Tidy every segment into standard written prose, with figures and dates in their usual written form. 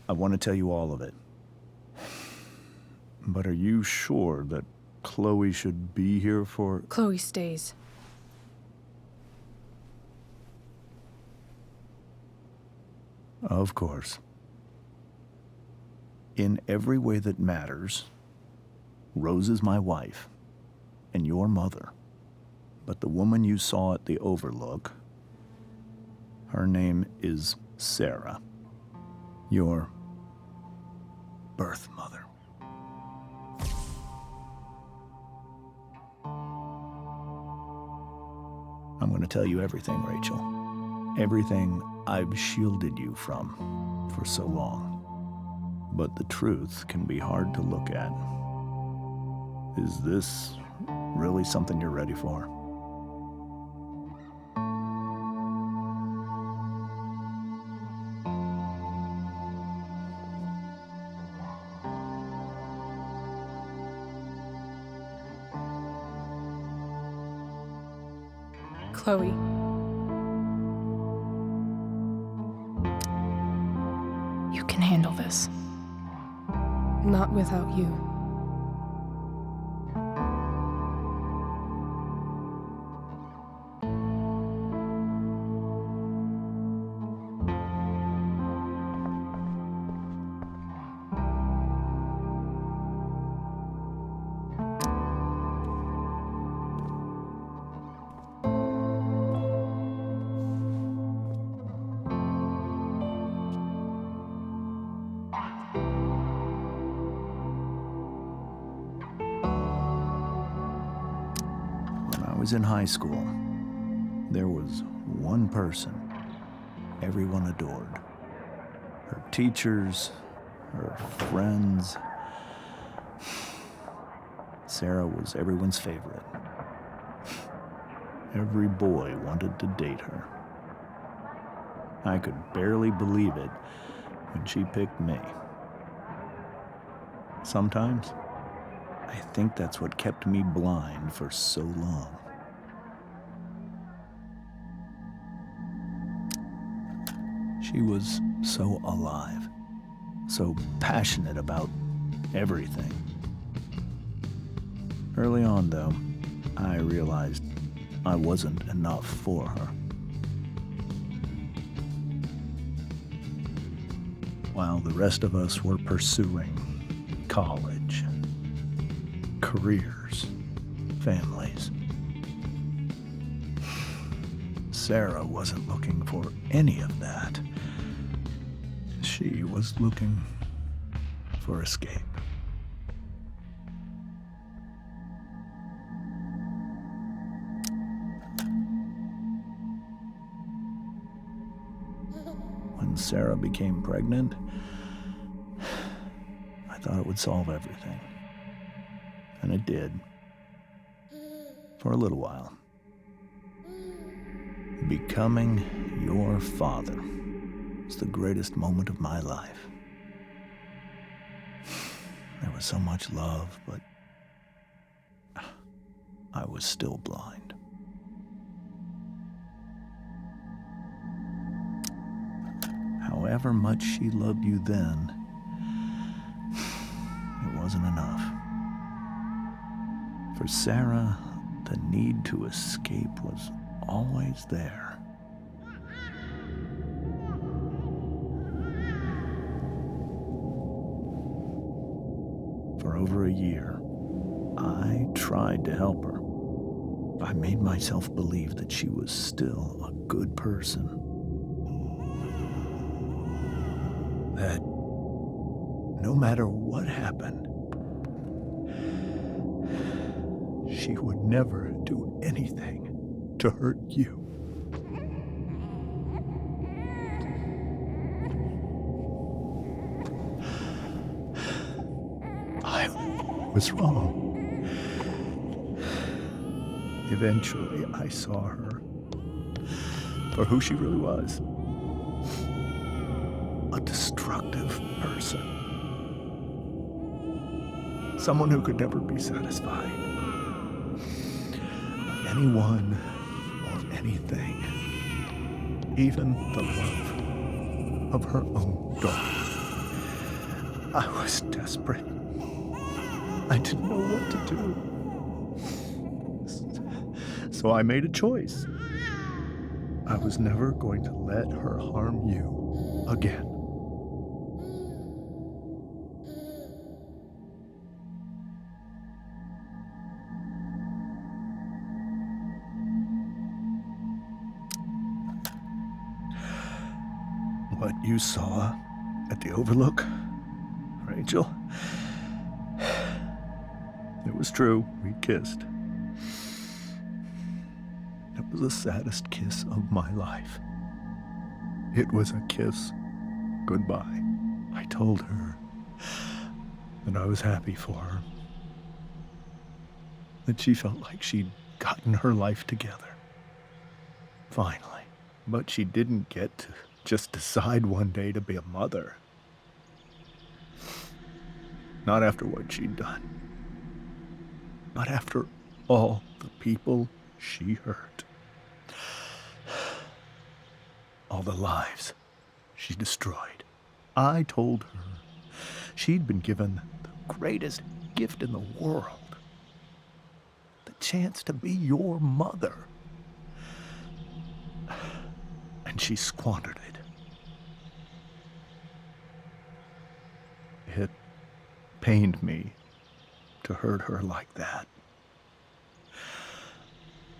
I want to tell you all of it. But are you sure that Chloe should be here for... Chloe stays. Of course. In every way that matters, Rose is my wife and your mother. But the woman you saw at the Overlook, her name is Sarah, your birth mother. I'm going to tell you everything, Rachel. Everything I've shielded you from for so long. But the truth can be hard to look at. Is this really something you're ready for? Chloe. You can handle this. Not without you. I was in high school. There was one person everyone adored. Her teachers, her friends. Sarah was everyone's favorite. Every boy wanted to date her. I could barely believe it when she picked me. Sometimes, I think that's what kept me blind for so long. She was so alive, so passionate about everything. Early on, though, I realized I wasn't enough for her. While the rest of us were pursuing college, careers, families, Sarah wasn't looking for any of that. She was looking for escape. When Sarah became pregnant, I thought it would solve everything. And it did. For a little while. Becoming your father was the greatest moment of my life. There was so much love, but I was still blind. However much she loved you then, it wasn't enough. For Sarah, the need to escape was always there. For over a year, I tried to help her. I made myself believe that she was still a good person. That no matter what happened, she would never do anything to hurt you. I was wrong. Eventually, I saw her for who she really was. A destructive person. Someone who could never be satisfied. Anyone or anything. Even the love of her own daughter. I was desperate. I didn't know what to do. So I made a choice. I was never going to let her harm you again. What you saw at the Overlook, Rachel, it was true. We kissed. It was the saddest kiss of my life. It was a kiss goodbye. I told her that I was happy for her, that she felt like she'd gotten her life together. Finally. But she didn't get to just decide one day to be a mother. Not after what she'd done. Not after all the people she hurt. All the lives she destroyed. I told her she'd been given the greatest gift in the world. The chance to be your mother. And she squandered it. It pained me to hurt her like that.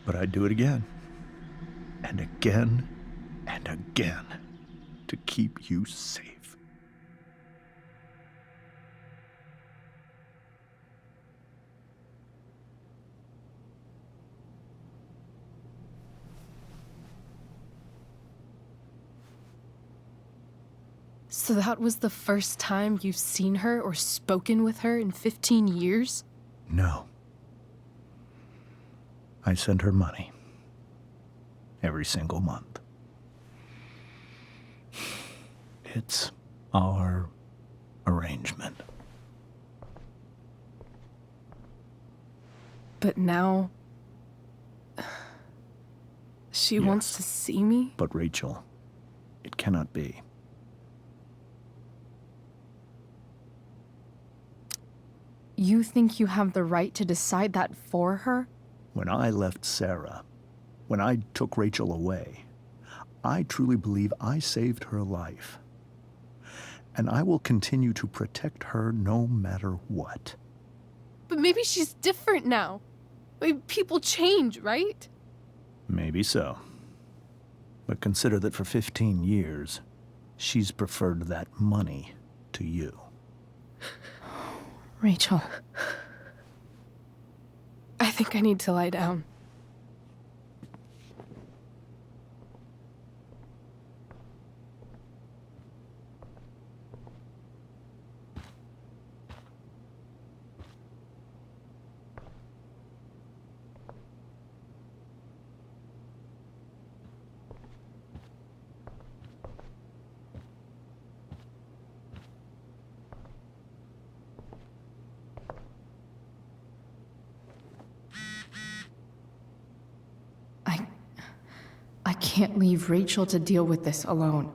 But I'd do it again, and again, and again, to keep you safe. So that was the first time you've seen her or spoken with her in 15 years? No. I sent her money. Every single month. It's our arrangement. But now... she wants to see me? But Rachel, it cannot be. You think you have the right to decide that for her? When I left Sarah, when I took Rachel away, I truly believe I saved her life. And I will continue to protect her no matter what. But maybe she's different now. Maybe people change, right? Maybe so. But consider that for 15 years, she's preferred that money to you. Rachel. I think I need to lie down. I can't leave Rachel to deal with this alone.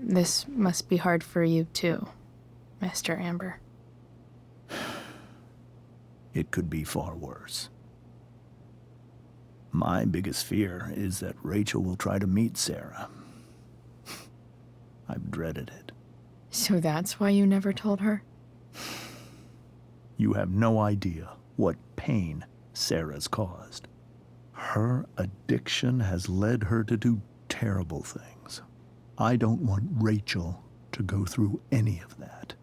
This must be hard for you too, Mr. Amber. It could be far worse. My biggest fear is that Rachel will try to meet Sarah. I've dreaded it. So that's why you never told her? You have no idea what pain Sarah's caused. Her addiction has led her to do terrible things. I don't want Rachel to go through any of that.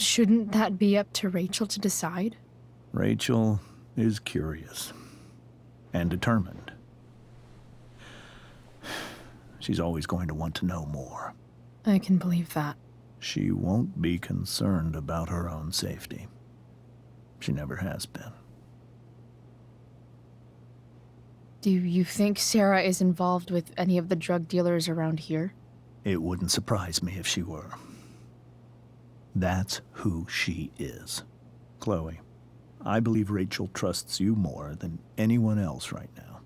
shouldn't that be up to Rachel to decide? Rachel is curious and determined. She's always going to want to know more. I can believe that. She won't be concerned about her own safety. She never has been. Do you think Sarah is involved with any of the drug dealers around here? It wouldn't surprise me if she were. That's who she is. Chloe, I believe Rachel trusts you more than anyone else right now.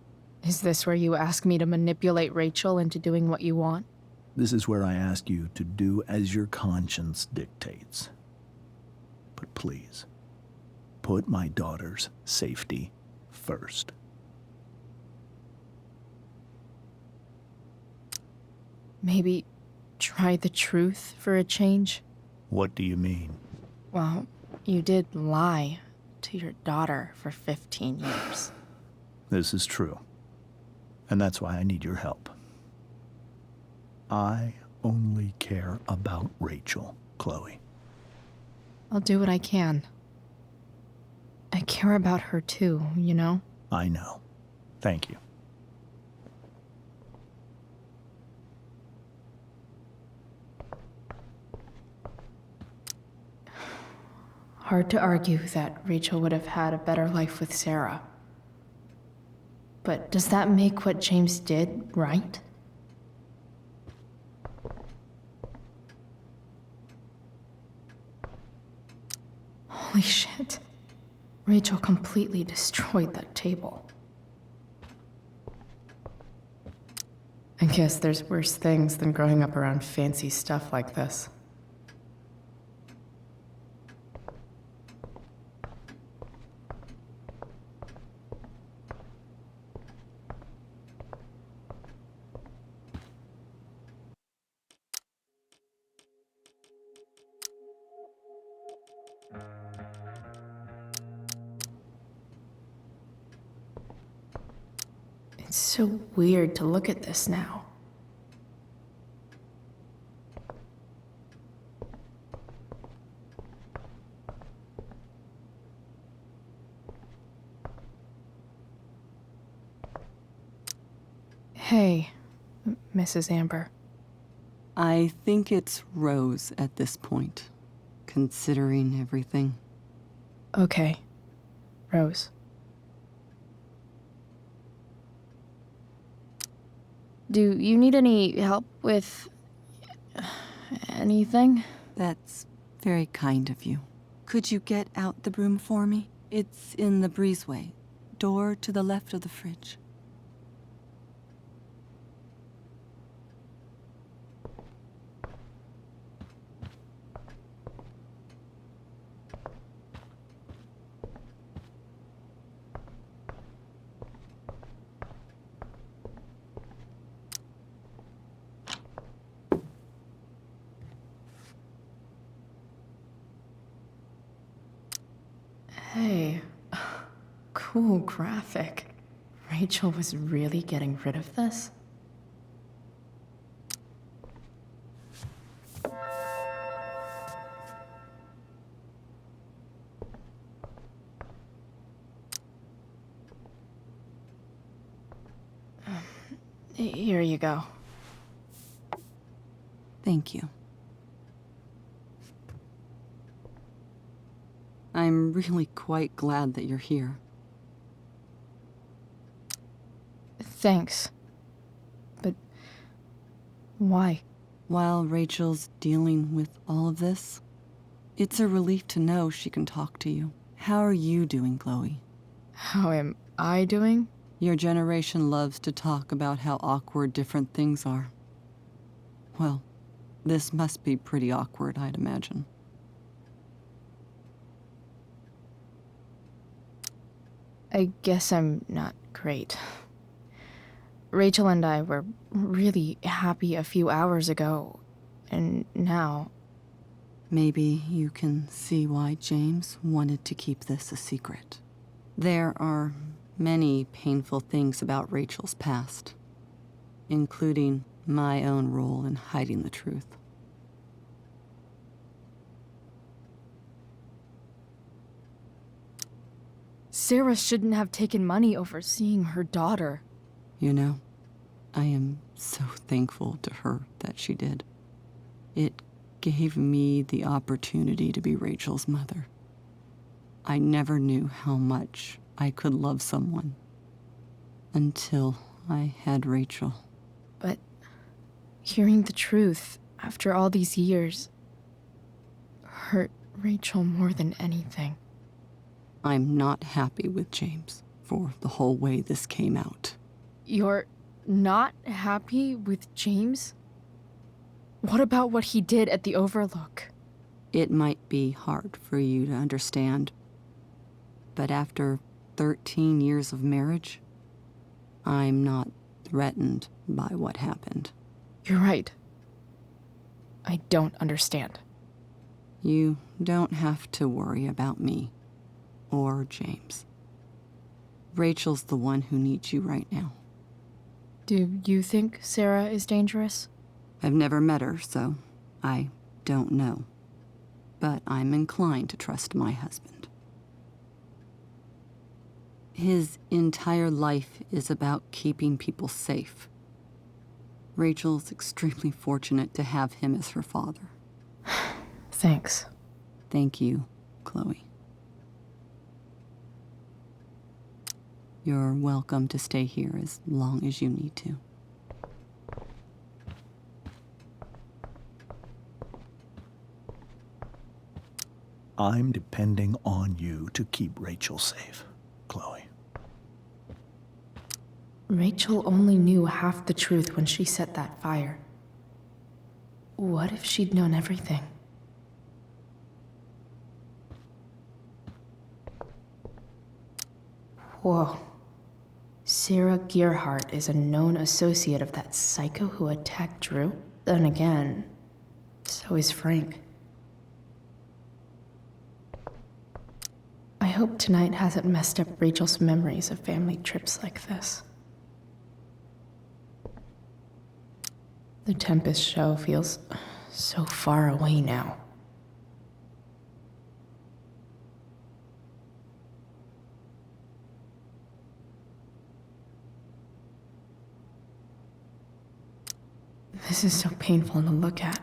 Is this where you ask me to manipulate Rachel into doing what you want? This is where I ask you to do as your conscience dictates. But please, put my daughter's safety first. Maybe try the truth for a change? What do you mean? Well, you did lie to your daughter for 15 years. This is true. And that's why I need your help. I only care about Rachel, Chloe. I'll do what I can. I care about her too, you know? I know. Thank you. Hard to argue that Rachel would have had a better life with Sarah. But does that make what James did right? Holy shit. Rachel completely destroyed that table. I guess there's worse things than growing up around fancy stuff like this. It's so weird to look at this now. Hey, Mrs. Amber. I think it's Rose at this point, considering everything. Okay, Rose. Do you need any help with anything? That's very kind of you. Could you get out the broom for me? It's in the breezeway, door to the left of the fridge. Hey, cool graphic. Rachel was really getting rid of this? Here you go. Thank you. I'm really quite glad that you're here. Thanks. But why? While Rachel's dealing with all of this, it's a relief to know she can talk to you. How are you doing, Chloe? How am I doing? Your generation loves to talk about how awkward different things are. Well, this must be pretty awkward, I'd imagine. I guess I'm not great. Rachel and I were really happy a few hours ago, and now... Maybe you can see why James wanted to keep this a secret. There are many painful things about Rachel's past, including my own role in hiding the truth. Sarah shouldn't have taken money over seeing her daughter. You know, I am so thankful to her that she did. It gave me the opportunity to be Rachel's mother. I never knew how much I could love someone until I had Rachel. But hearing the truth after all these years hurt Rachel more than anything. I'm not happy with James for the whole way this came out. You're not happy with James? What about what he did at the Overlook? It might be hard for you to understand, but after 13 years of marriage, I'm not threatened by what happened. You're right. I don't understand. You don't have to worry about me or James. Rachel's the one who needs you right now. Do you think Sarah is dangerous? I've never met her, so I don't know. But I'm inclined to trust my husband. His entire life is about keeping people safe. Rachel's extremely fortunate to have him as her father. Thanks. Thank you, Chloe. You're welcome to stay here as long as you need to. I'm depending on you to keep Rachel safe, Chloe. Rachel only knew half the truth when she set that fire. What if she'd known everything? Whoa. Sarah Gearhart is a known associate of that psycho who attacked Drew? Then again, so is Frank. I hope tonight hasn't messed up Rachel's memories of family trips like this. The Tempest show feels so far away now. This is so painful to look at.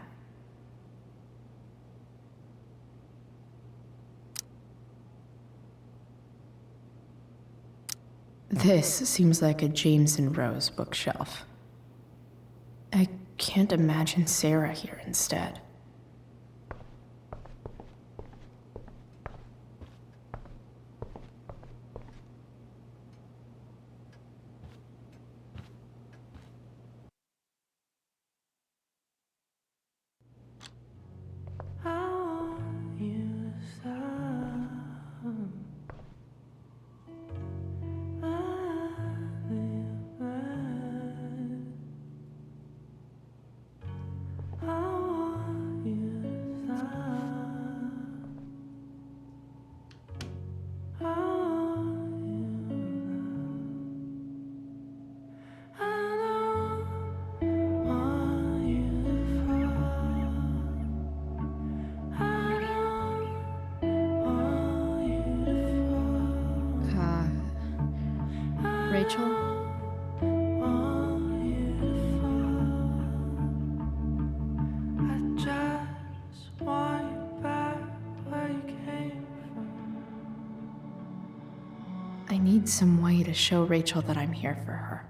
This seems like a James and Rose bookshelf. I can't imagine Sarah here instead. Rachel? I need some way to show Rachel that I'm here for her.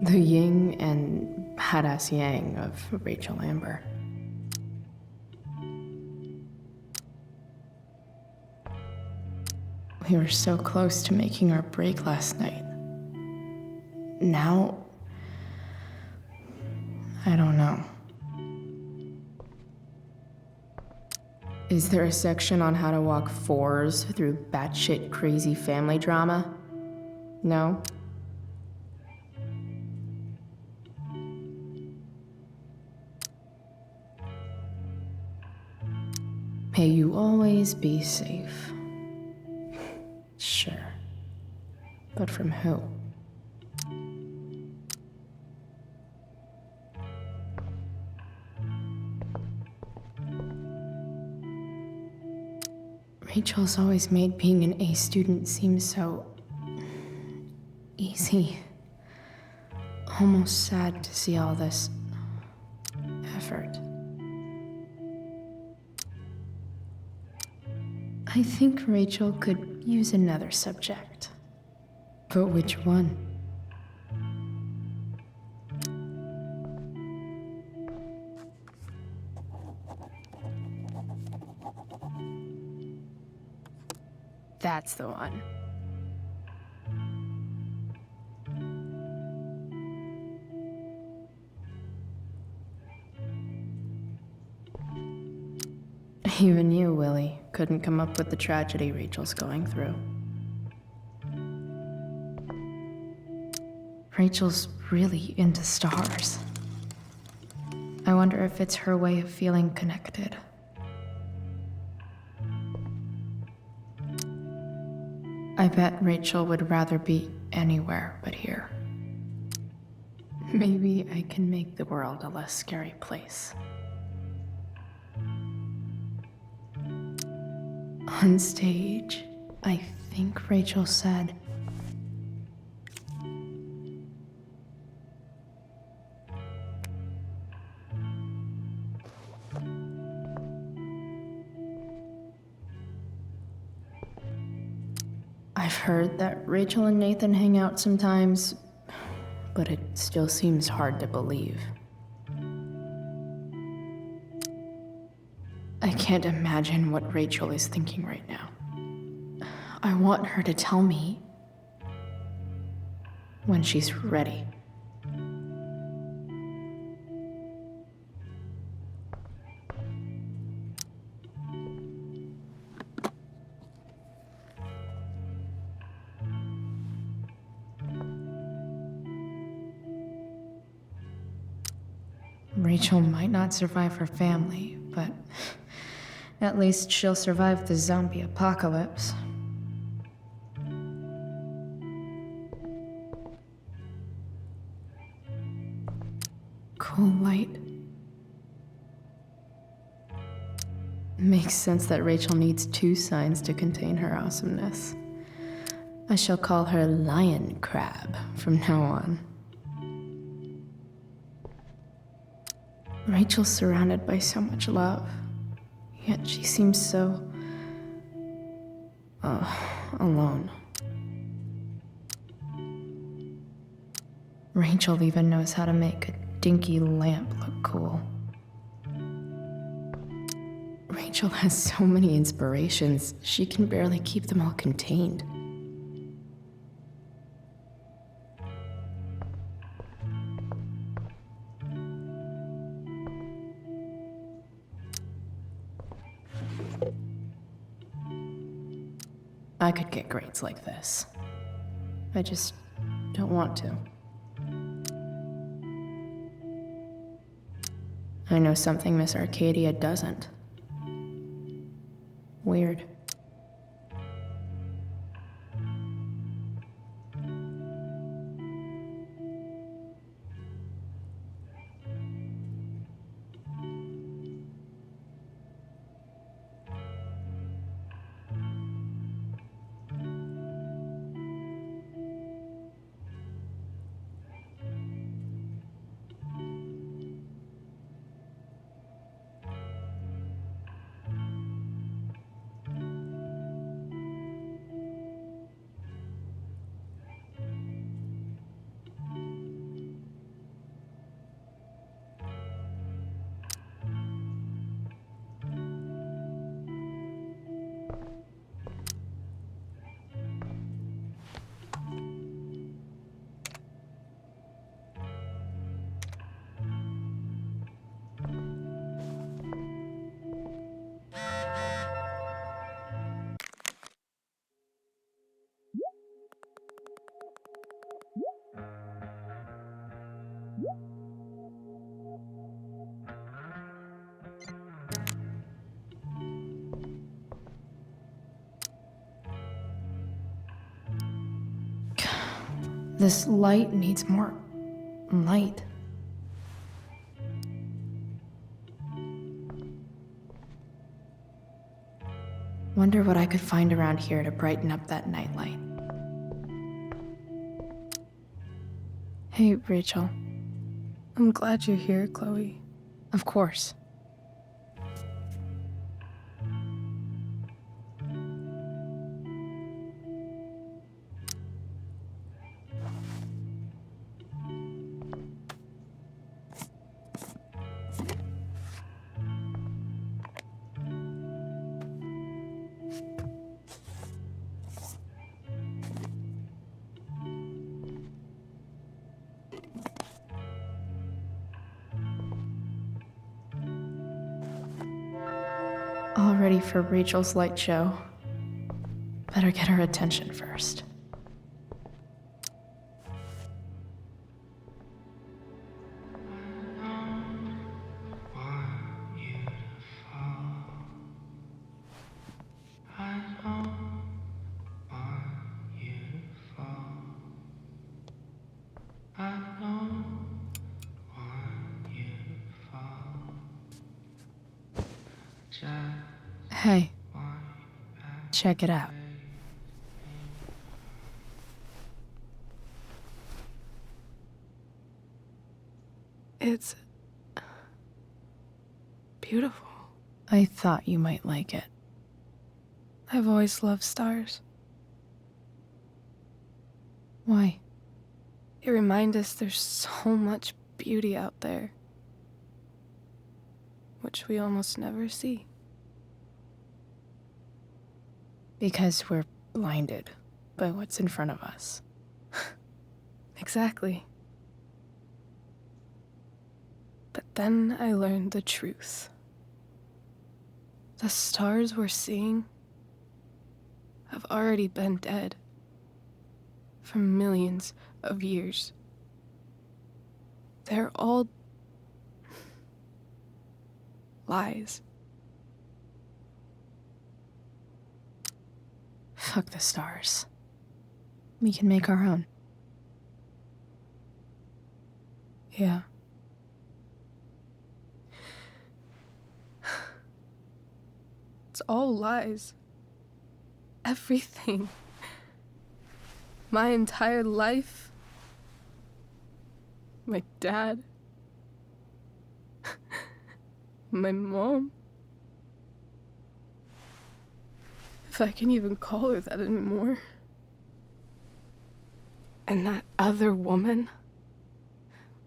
The yin and badass yang of Rachel Amber. We were so close to making our break last night. Now, I don't know. Is there a section on how to walk fours through batshit crazy family drama? No? May you always be safe. Sure. But from who? Rachel's always made being an A student seem so easy. Almost sad to see all this effort. I think Rachel could use another subject. But which one? That's the one. Even you, Willie, couldn't come up with the tragedy Rachel's going through. Rachel's really into stars. I wonder if it's her way of feeling connected. I bet Rachel would rather be anywhere but here. Maybe I can make the world a less scary place. On stage, I think Rachel said, I've heard that Rachel and Nathan hang out sometimes, but it still seems hard to believe. I can't imagine what Rachel is thinking right now. I want her to tell me when she's ready. Rachel might not survive her family, but at least she'll survive the zombie apocalypse. Cool light. Makes sense that Rachel needs 2 signs to contain her awesomeness. I shall call her Lion Crab from now on. Rachel's surrounded by so much love, yet she seems so alone. Rachel even knows how to make a dinky lamp look cool. Rachel has so many inspirations, she can barely keep them all contained. I could get grades like this. I just don't want to. I know something Miss Arcadia doesn't. Weird. This light needs more light. Wonder what I could find around here to brighten up that nightlight. Hey, Rachel. I'm glad you're here, Chloe. Of course. All ready for Rachel's light show. Better get her attention first. Hey, check it out. It's beautiful. I thought you might like it. I've always loved stars. Why? They remind us there's so much beauty out there, which we almost never see. Because we're blinded by what's in front of us. Exactly. But then I learned the truth. The stars we're seeing have already been dead for millions of years. They're all lies. Fuck the stars. We can make our own. Yeah. It's all lies. Everything. My entire life. My dad. My mom. If I can even call her that anymore. And that other woman.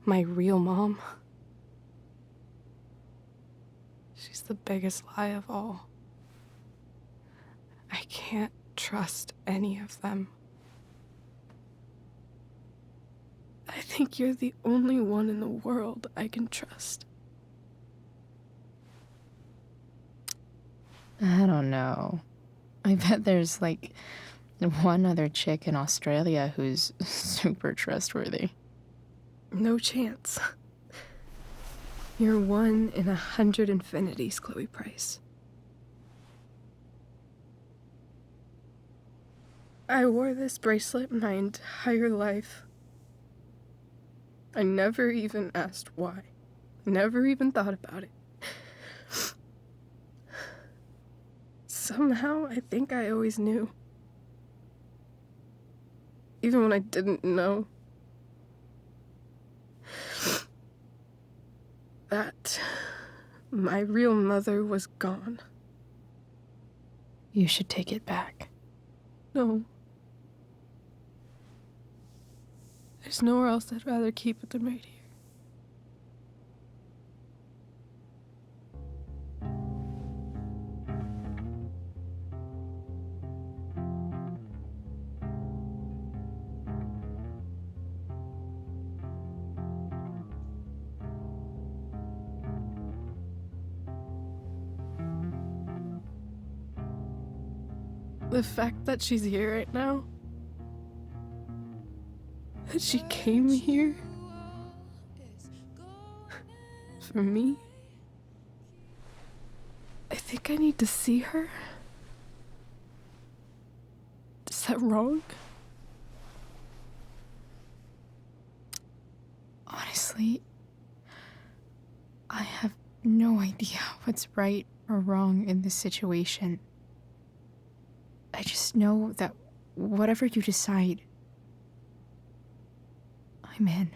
My real mom. She's the biggest lie of all. I can't trust any of them. I think you're the only one in the world I can trust. I don't know. I bet there's like one other chick in Australia who's super trustworthy. No chance. You're 1 in 100 infinities, Chloe Price. I wore this bracelet my entire life. I never even asked why. Never even thought about it. Somehow, I think I always knew. Even when I didn't know. That my real mother was gone. You should take it back. No. There's nowhere else I'd rather keep it than right here. The fact that she's here right now, that she came here for me, I think I need to see her. Is that wrong? Honestly, I have no idea what's right or wrong in this situation. I just know that whatever you decide, I'm in.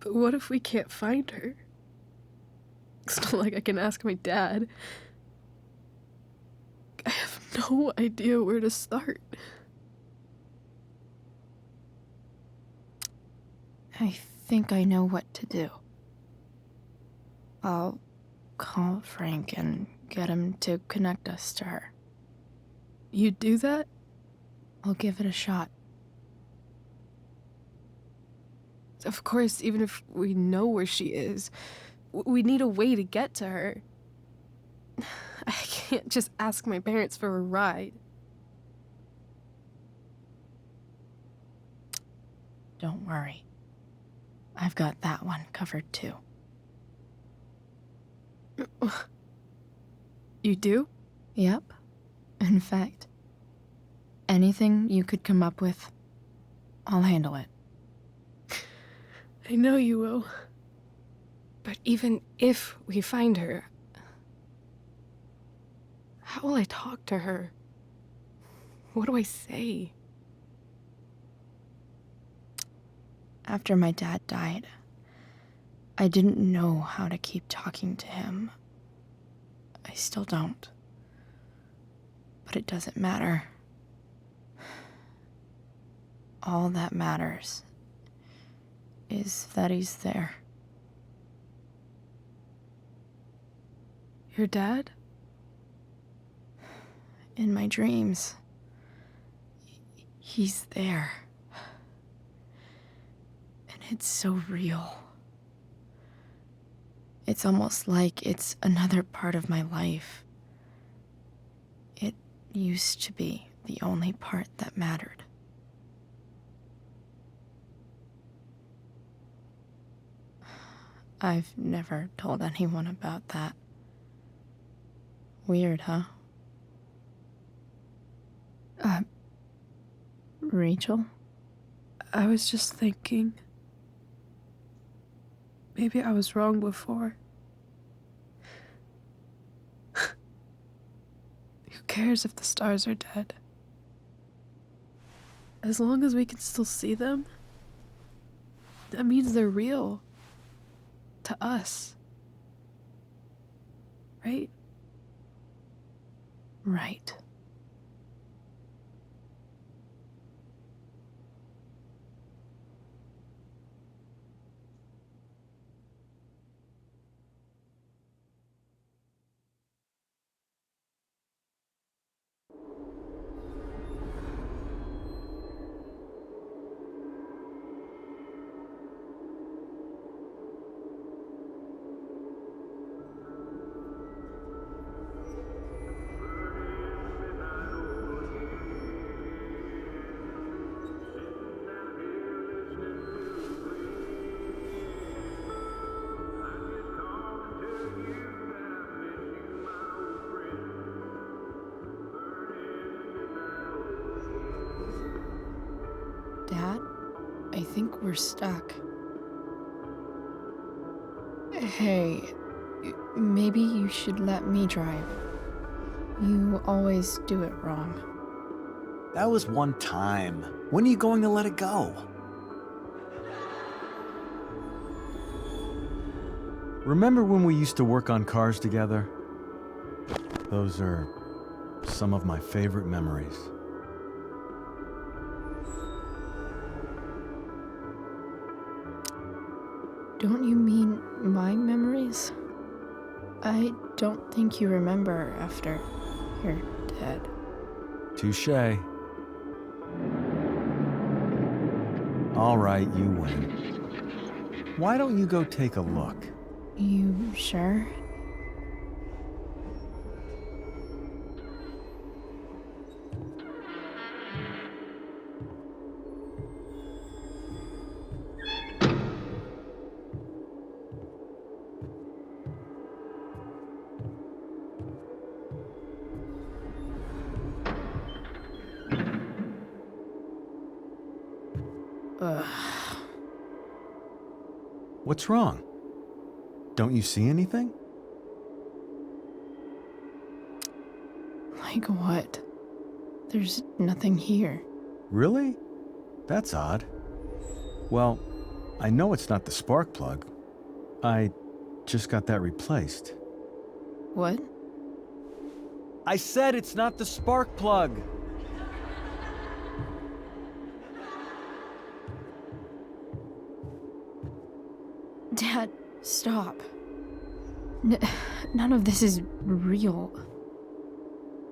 But what if we can't find her? It's not like I can ask my dad. I have no idea where to start. I think I know what to do. I'll call Frank and get him to connect us to her. You'd do that? I'll give it a shot. Of course, even if we know where she is, we need a way to get to her. I can't just ask my parents for a ride. Don't worry. I've got that one covered too. You do? Yep. In fact, anything you could come up with, I'll handle it. I know you will. But even if we find her, how will I talk to her? What do I say? After my dad died, I didn't know how to keep talking to him. I still don't. But it doesn't matter. All that matters is that he's there. Your dad? In my dreams, he's there. And it's so real. It's almost like it's another part of my life. It used to be the only part that mattered. I've never told anyone about that. Weird, huh? Rachel? I was just thinking. Maybe I was wrong before. Who cares if the stars are dead? As long as we can still see them, that means they're real. To us. Right? Right. Dad, I think we're stuck. Hey, maybe you should let me drive. You always do it wrong. That was one time. When are you going to let it go? Remember when we used to work on cars together? Those are some of my favorite memories. Don't you mean my memories? I don't think you remember after you're dead. Touché. All right, you win. Why don't you go take a look? You sure? Ugh. What's wrong? Don't you see anything? Like what? There's nothing here. Really? That's odd. Well, I know it's not the spark plug. I just got that replaced. What? I said it's not the spark plug! Dad, stop. None of this is real.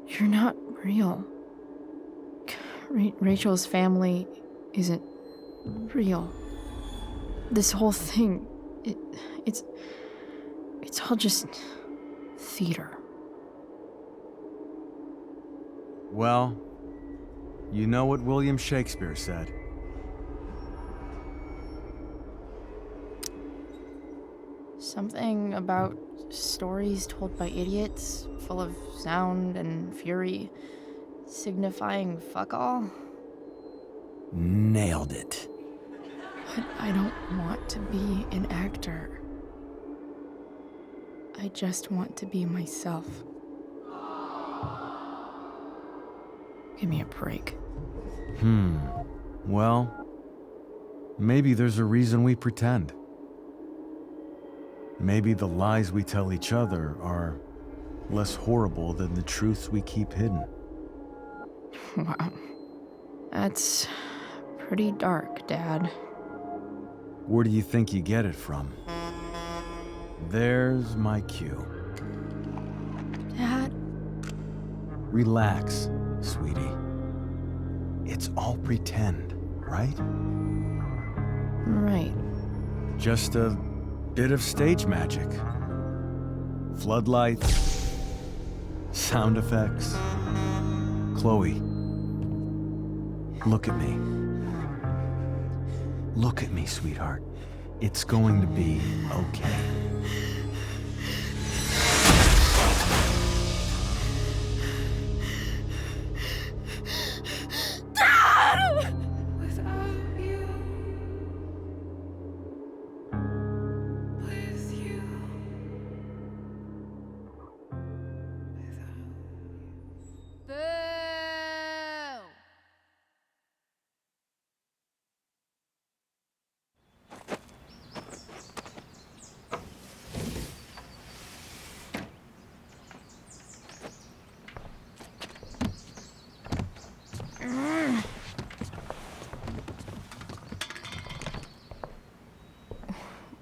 You're not real. Rachel's family isn't real. This whole thing, it's all just theater. Well, you know what William Shakespeare said. Something about stories told by idiots, full of sound and fury, signifying fuck all. Nailed it. But I don't want to be an actor. I just want to be myself. Give me a break. Well, maybe there's a reason we pretend. Maybe the lies we tell each other are less horrible than the truths we keep hidden. Wow. That's pretty dark, Dad. Where do you think you get it from? There's my cue. Dad? Relax, sweetie. It's all pretend, right? Right. Just a bit of stage magic. Floodlights, sound effects. Chloe, look at me. Look at me, sweetheart. It's going to be okay.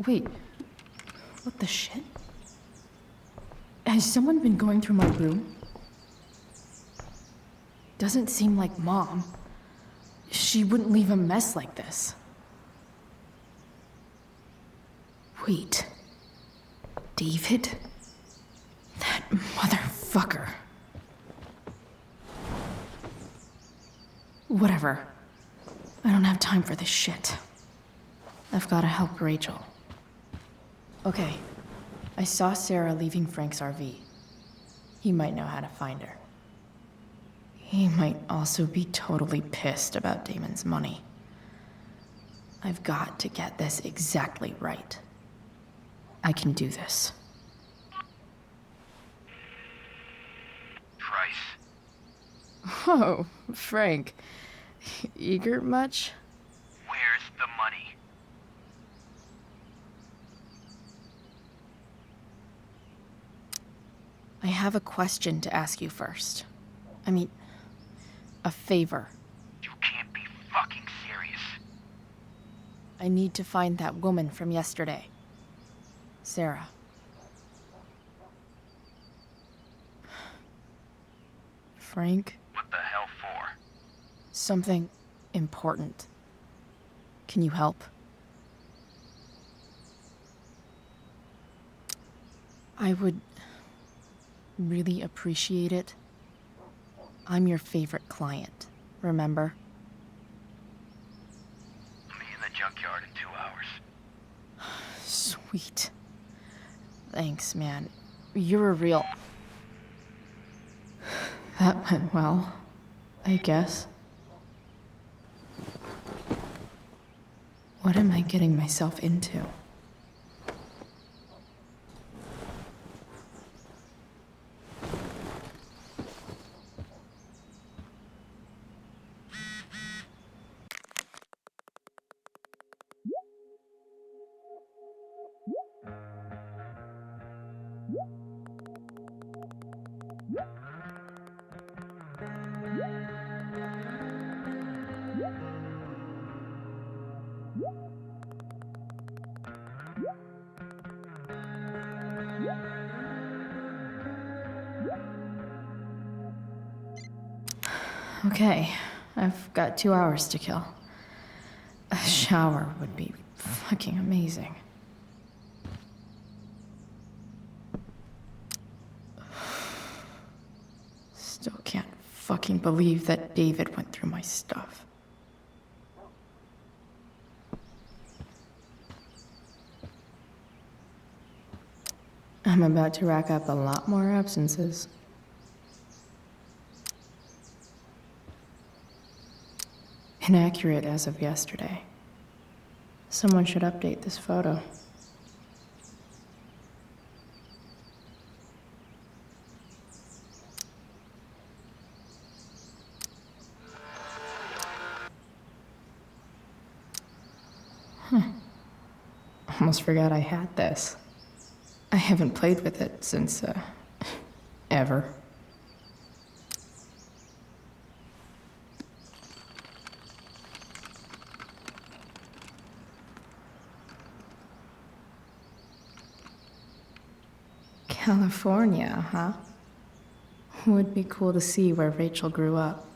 Wait. What the shit? Has someone been going through my room? Doesn't seem like Mom. She wouldn't leave a mess like this. Wait. David? That motherfucker. Whatever. I don't have time for this shit. I've gotta help Rachel. Okay. I saw Sarah leaving Frank's RV. He might know how to find her. He might also be totally pissed about Damon's money. I've got to get this exactly right. I can do this. Price. Oh, Frank. Eager much? Where's the money? I have a question to ask you first. I mean, a favor. You can't be fucking serious. I need to find that woman from yesterday. Sarah. Frank? What the hell for? Something important. Can you help? I would really appreciate it. I'm your favorite client, remember? I'll be in the junkyard in 2 hours. Sweet. Thanks, man. You're a real... That went well, I guess. What am I getting myself into? Okay, I've got 2 hours to kill. A shower would be fucking amazing. Still can't fucking believe that David went through my stuff. I'm about to rack up a lot more absences. Inaccurate as of yesterday. Someone should update this photo. Almost forgot I had this. I haven't played with it since, ever. California, huh? Would be cool to see where Rachel grew up.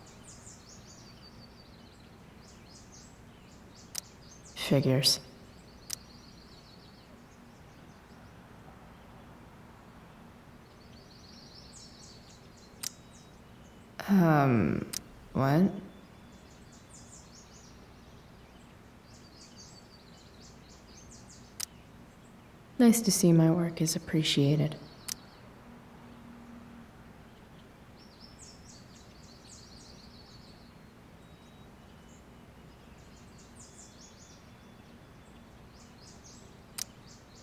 Figures. What? Nice to see my work is appreciated.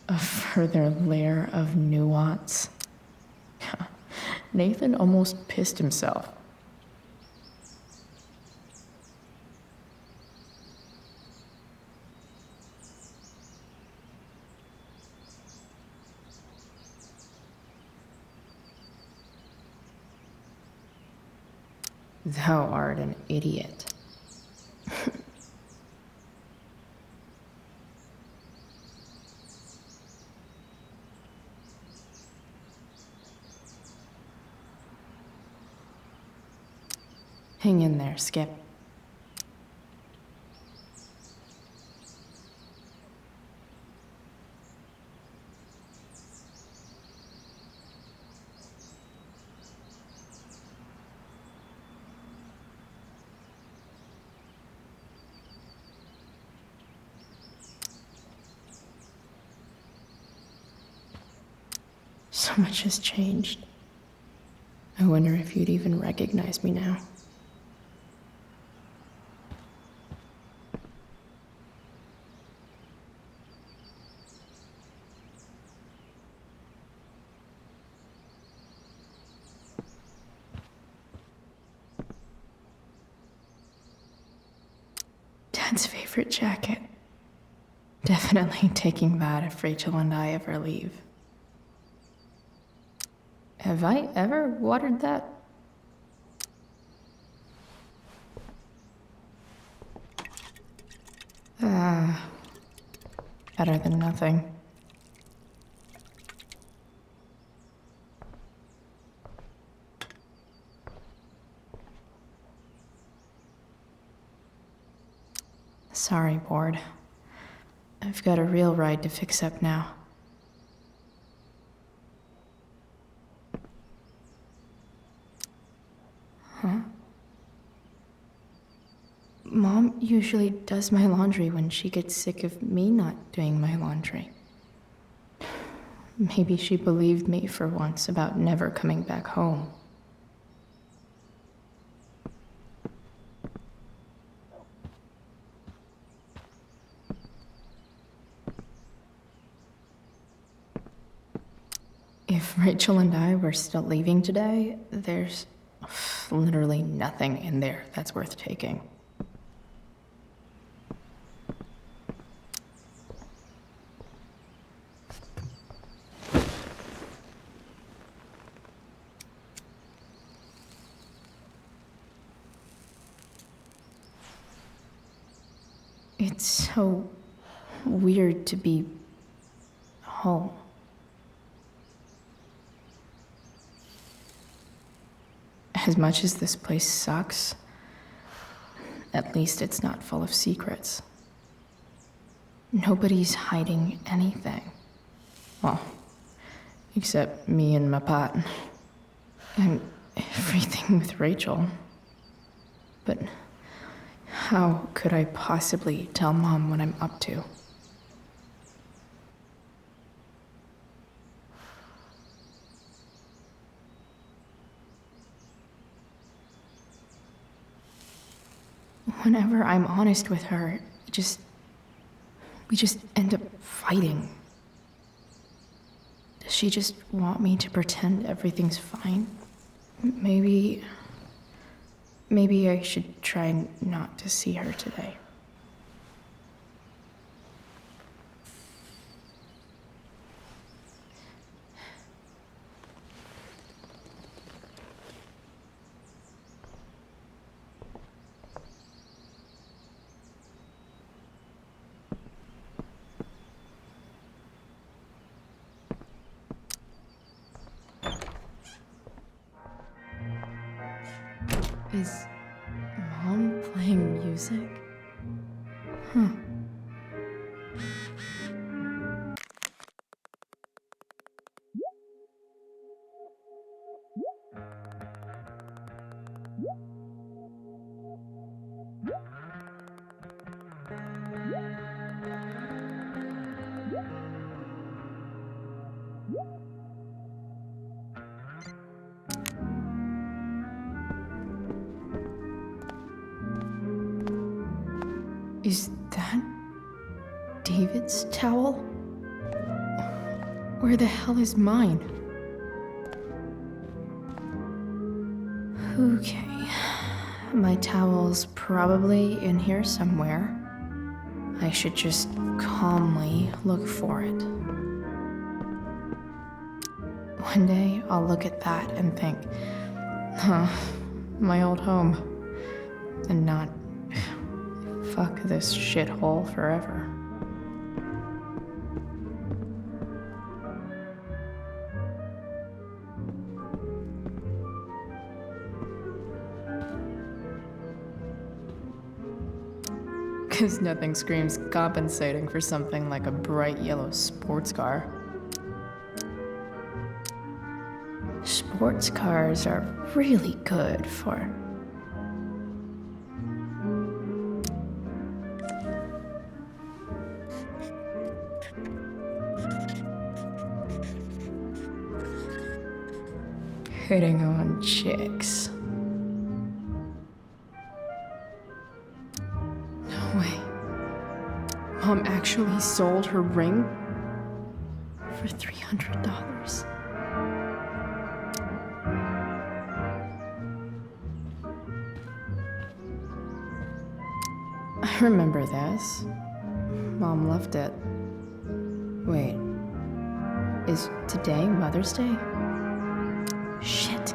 A further layer of nuance. Nathan almost pissed himself. Thou art an idiot. Hang in there, Skip. So much has changed. I wonder if you'd even recognize me now. Dad's favorite jacket. Definitely taking that if Rachel and I ever leave. Have I ever watered that? Better than nothing. Sorry, board. I've got a real ride to fix up now. Huh? Mom usually does my laundry when she gets sick of me not doing my laundry. Maybe she believed me for once about never coming back home. If Rachel and I were still leaving today, there's literally nothing in there that's worth taking. It's so weird to be home. As much as this place sucks, At least it's not full of secrets. Nobody's hiding anything. Well, except me and my pot. And everything with Rachel. But how could I possibly tell Mom what I'm up to? Whenever I'm honest with her, we just end up fighting. Does she just want me to pretend everything's fine? Maybe I should try not to see her today. Is Mom playing music? Huh. Is that David's towel? Where the hell is mine? Okay. My towel's probably in here somewhere. I should just calmly look for it. One day, I'll look at that and think, huh, my old home. And not, fuck this shithole forever. Because nothing screams compensating for something like a bright yellow sports car. Sports cars are really good for... hitting on chicks. No way. Mom actually sold her ring for $300. I remember this. Mom left it. Wait, is today Mother's Day? Shit.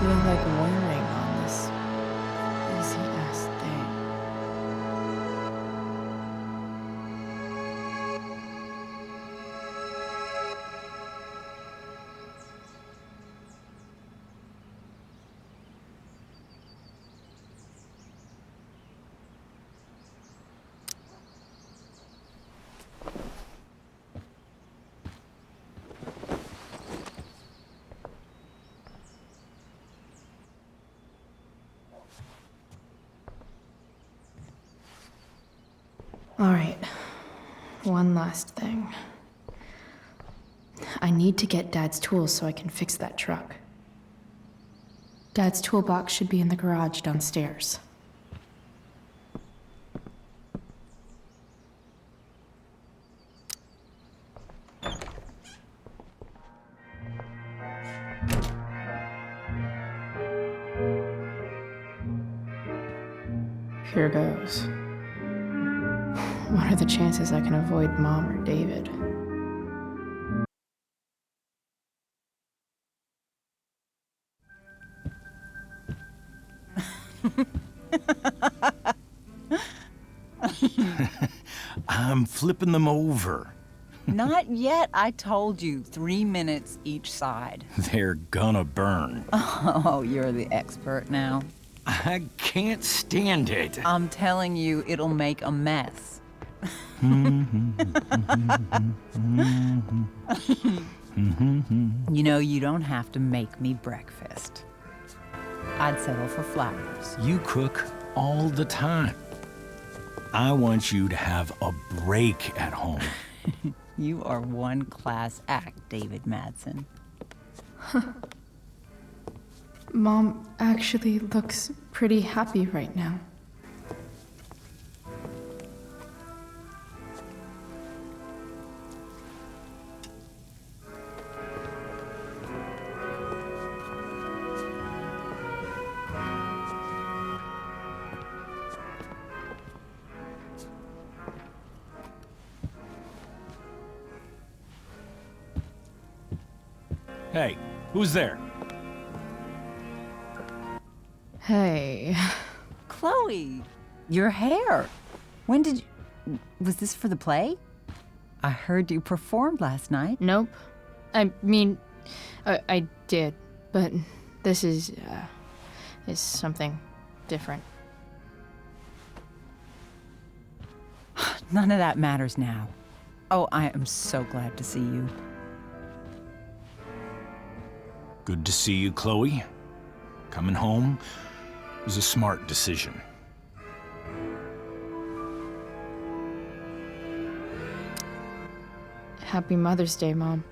feel like wearing on this easy-ass day? All right, one last thing. I need to get Dad's tools so I can fix that truck. Dad's toolbox should be in the garage downstairs. Here goes. What are the chances I can avoid Mom or David? I'm flipping them over. Not yet. I told you, 3 minutes each side. They're gonna burn. Oh, you're the expert now. I can't stand it. I'm telling you, it'll make a mess. You know, you don't have to make me breakfast. I'd settle for flowers. You cook all the time. I want you to have a break at home. You are one class act, David Madsen. Mom actually looks pretty happy right now. Hey, who's there? Hey. Chloe, your hair. When did you... Was this for the play? I heard you performed last night. Nope. I mean, I did, but this is something different. None of that matters now. Oh, I am so glad to see you. Good to see you, Chloe. Coming home was a smart decision. Happy Mother's Day, Mom.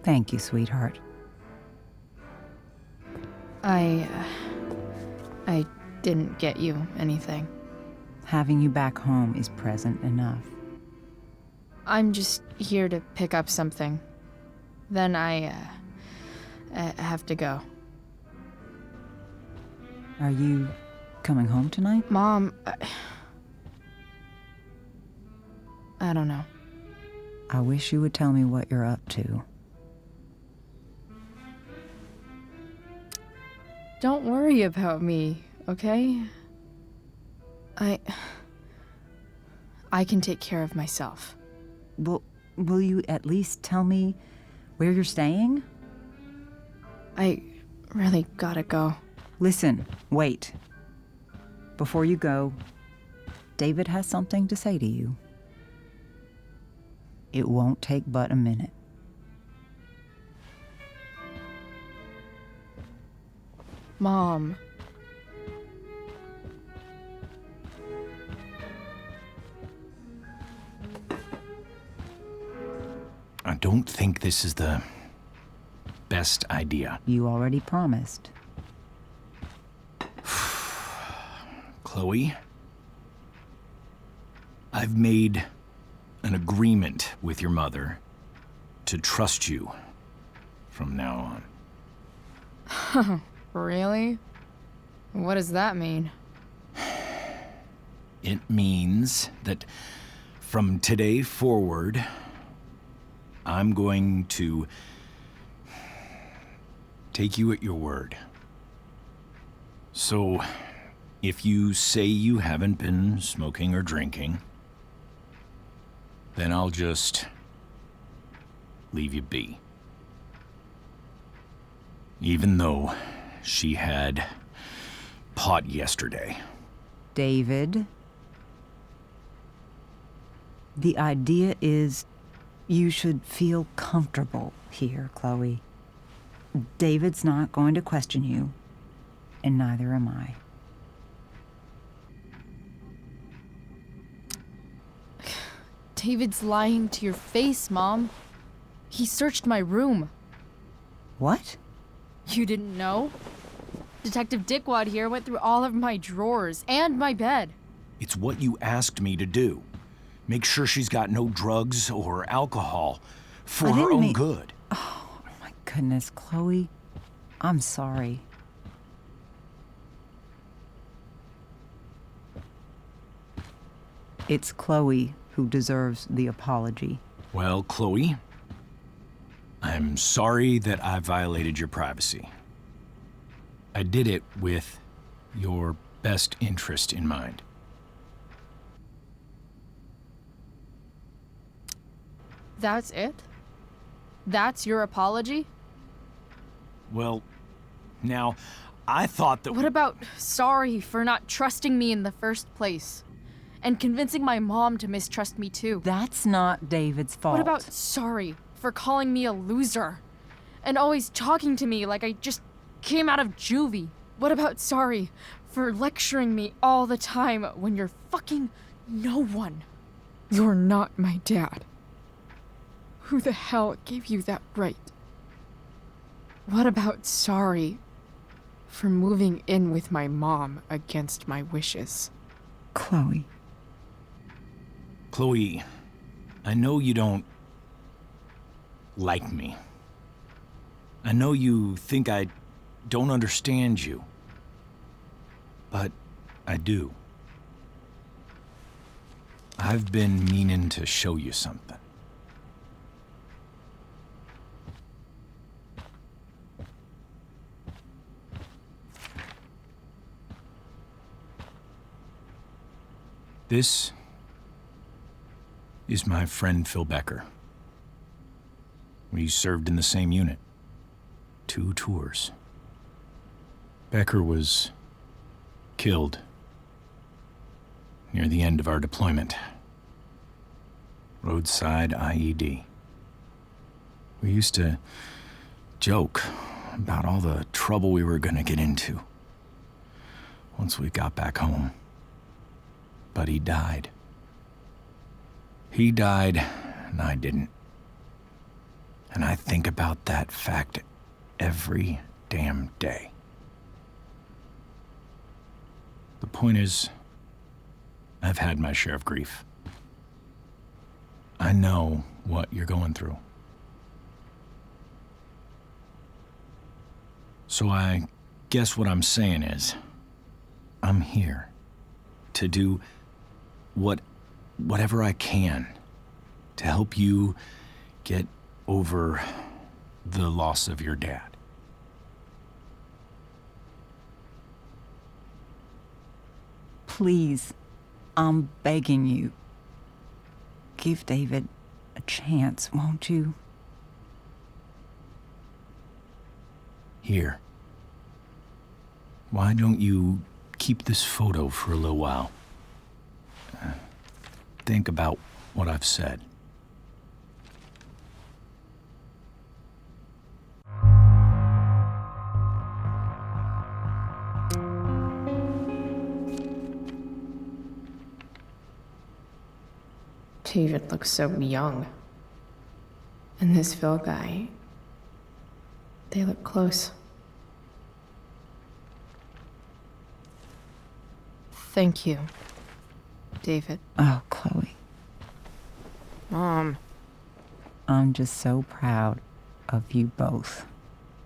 Thank you, sweetheart. I didn't get you anything. Having you back home is present enough. I'm just here to pick up something. Then I have to go. Are you coming home tonight? Mom, I don't know. I wish you would tell me what you're up to. Don't worry about me, okay? I can take care of myself. Will you at least tell me where you're staying? I really gotta go. Listen, wait. Before you go, David has something to say to you. It won't take but a minute. Mom. I don't think this is the best idea. You already promised. Chloe, I've made an agreement with your mother to trust you from now on. Really? What does that mean? It means that from today forward, I'm going to take you at your word. So, if you say you haven't been smoking or drinking, then I'll just leave you be. Even though she had pot yesterday. David, the idea is you should feel comfortable here, Chloe. David's not going to question you, and neither am I. David's lying to your face, Mom. He searched my room. What? You didn't know? Detective Dickwad here went through all of my drawers and my bed. It's what you asked me to do. Make sure she's got no drugs or alcohol for I her didn't own mean- good. Oh my goodness, Chloe. I'm sorry. It's Chloe who deserves the apology. Well, Chloe, I'm sorry that I violated your privacy. I did it with your best interest in mind. That's it? That's your apology? Well, now, I thought that... What about sorry for not trusting me in the first place? And convincing my mom to mistrust me too? That's not David's fault. What about sorry for calling me a loser? And always talking to me like I just came out of juvie? What about sorry for lecturing me all the time when you're fucking no one? You're not my dad. Who the hell gave you that right? What about sorry for moving in with my mom against my wishes? Chloe? Chloe, I know you don't like me. I know you think I don't understand you. But I do. I've been meaning to show you something. This is my friend Phil Becker. We served in the same unit. 2 tours. Becker was killed near the end of our deployment. Roadside IED. We used to joke about all the trouble we were gonna get into once we got back home. But he died. He died, and I didn't. And I think about that fact every damn day. The point is, I've had my share of grief. I know what you're going through. So I guess what I'm saying is, I'm here to do whatever I can to help you get over the loss of your dad. Please, I'm begging you. Give David a chance, won't you? Here. Why don't you keep this photo for a little while? Think about what I've said. David looks so young. And this Phil guy, they look close. Thank you, David. Oh, Chloe. Mom. I'm just so proud of you both.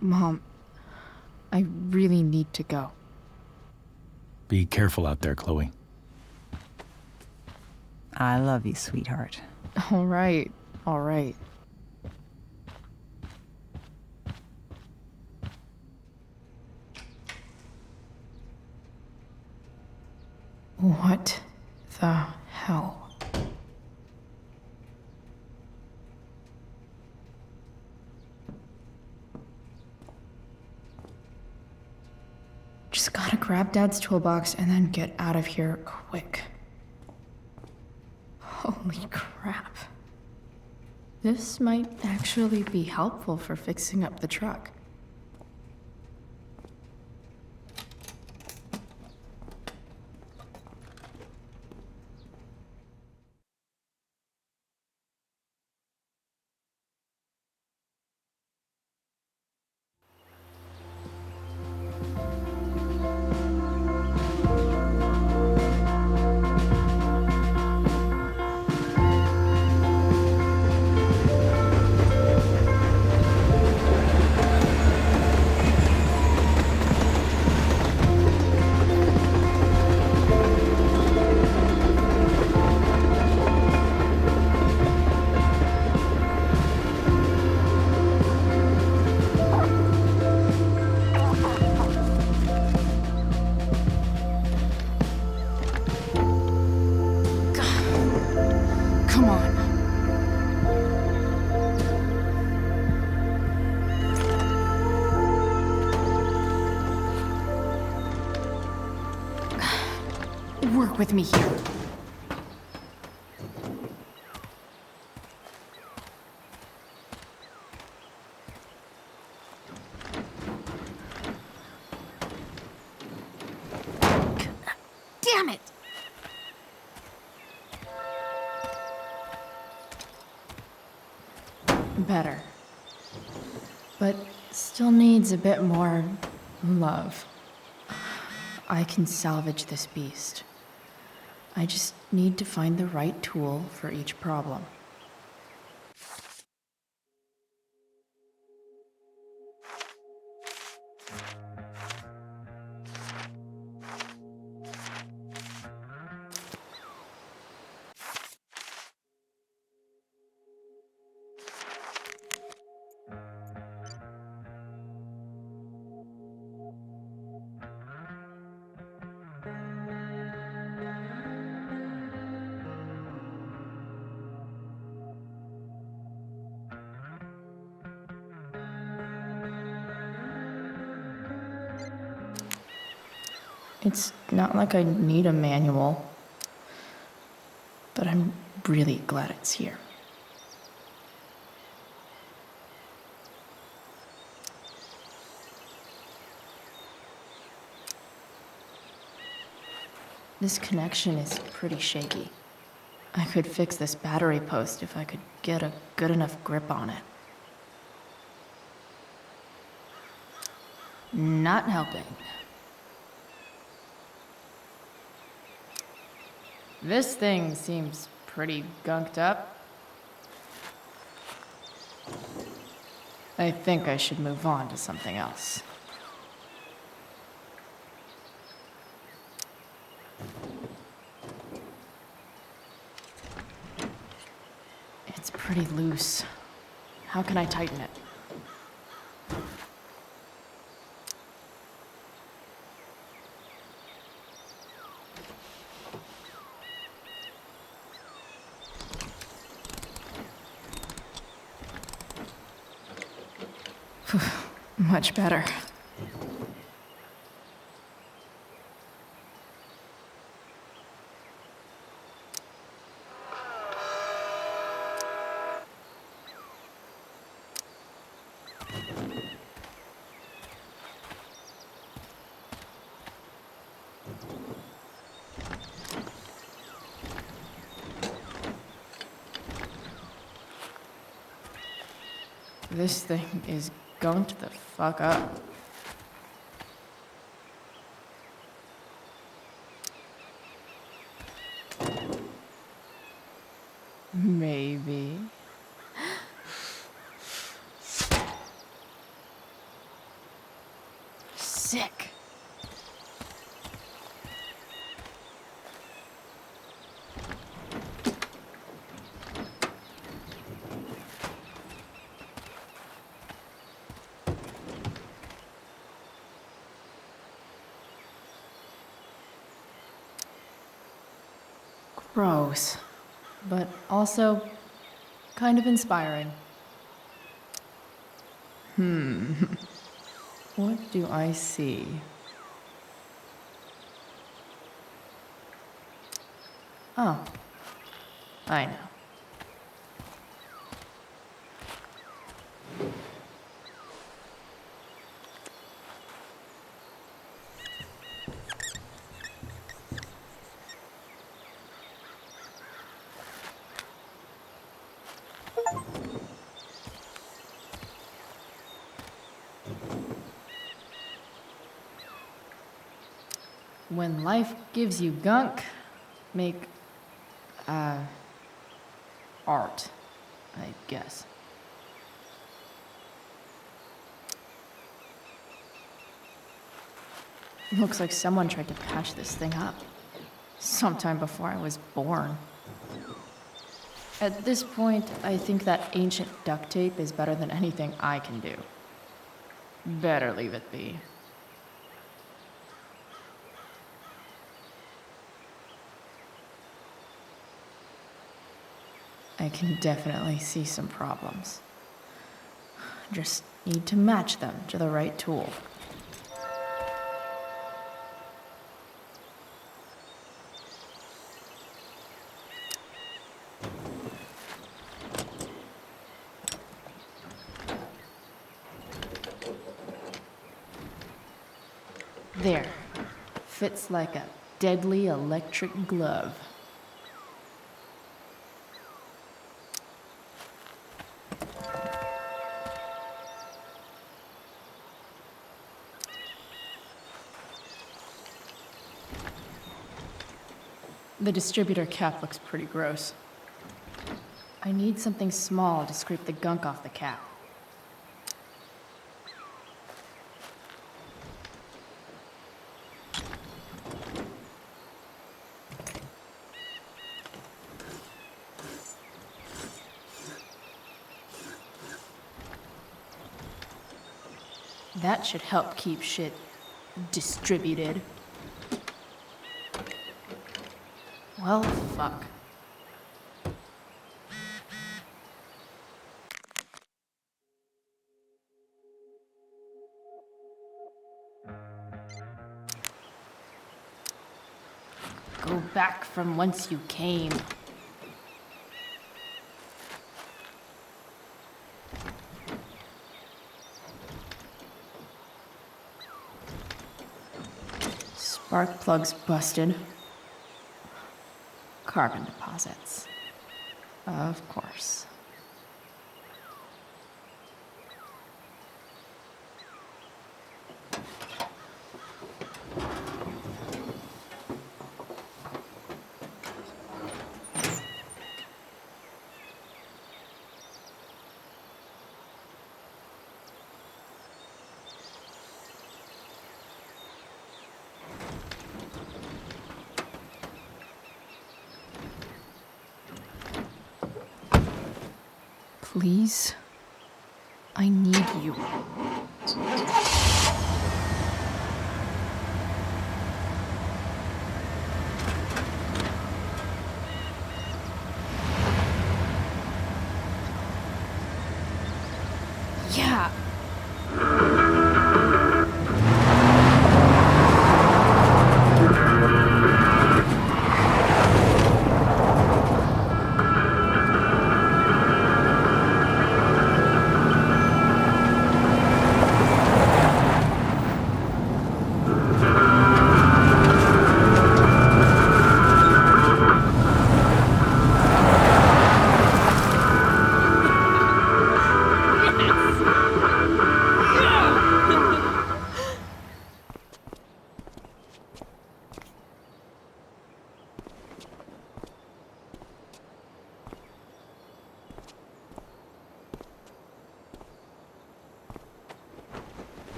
Mom, I really need to go. Be careful out there, Chloe. I love you, sweetheart. All right, all right. What the hell? Just gotta grab Dad's toolbox and then get out of here quick. Holy crap. This might actually be helpful for fixing up the truck. Come on. Work with me here. Damn it! Better. But still needs a bit more love. I can salvage this beast. I just need to find the right tool for each problem. It's not like I need a manual, but I'm really glad it's here. This connection is pretty shaky. I could fix this battery post if I could get a good enough grip on it. Not helping. This thing seems pretty gunked up. I think I should move on to something else. It's pretty loose. How can I tighten it? Much better. This thing is gunked the fuck up. Maybe. Sick. Gross. But also kind of inspiring. What do I see? Oh, I know. When life gives you gunk, make, art, I guess. Looks like someone tried to patch this thing up. Sometime before I was born. At this point, I think that ancient duct tape is better than anything I can do. Better leave it be. I can definitely see some problems. Just need to match them to the right tool. There. Fits like a deadly electric glove. The distributor cap looks pretty gross. I need something small to scrape the gunk off the cap. That should help keep shit distributed. Well, fuck. Go back from whence you came. Spark plugs busted. Carbon deposits. Of course. Please, I need you. Yeah.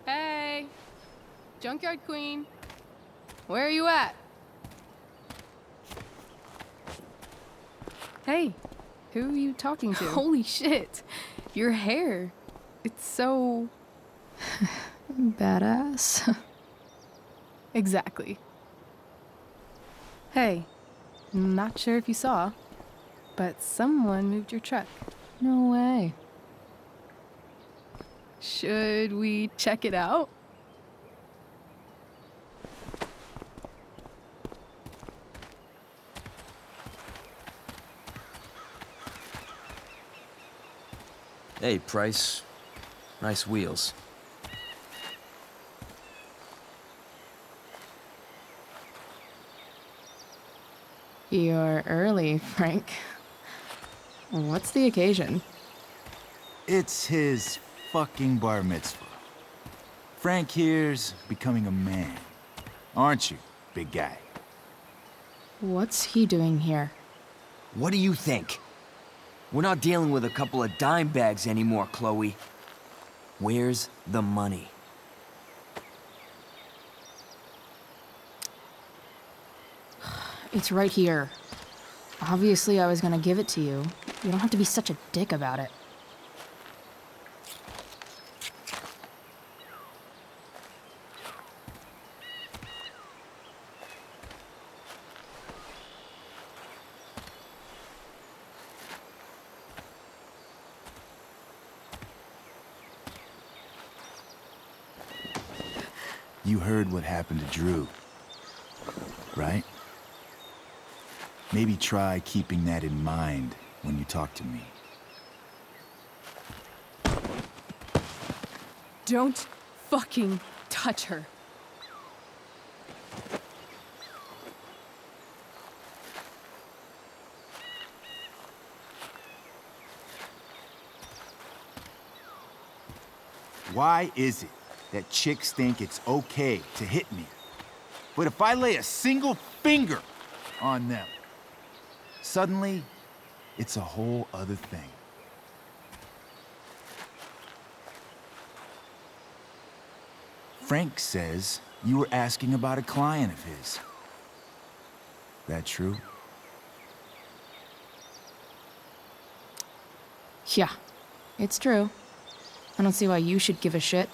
Hey, Junkyard Queen. Where are you at? Hey, Who are you talking to? Holy shit. Your hair. It's so... Badass. Exactly. Hey, not sure if you saw, but someone moved your truck. No way. Should we check it out? Hey, Price. Nice wheels. You're early, Frank. What's the occasion? It's his fucking bar mitzvah. Frank here's becoming a man. Aren't you, big guy? What's he doing here? What do you think? We're not dealing with a couple of dime bags anymore, Chloe. Where's the money? It's right here. Obviously, I was gonna give it to you. You don't have to be such a dick about it. You heard what happened to Drew, right? Maybe try keeping that in mind when you talk to me. Don't fucking touch her. Why is it that chicks think it's okay to hit me? But if I lay a single finger on them, suddenly, it's a whole other thing. Frank says you were asking about a client of his. That true? Yeah, it's true. I don't see why you should give a shit.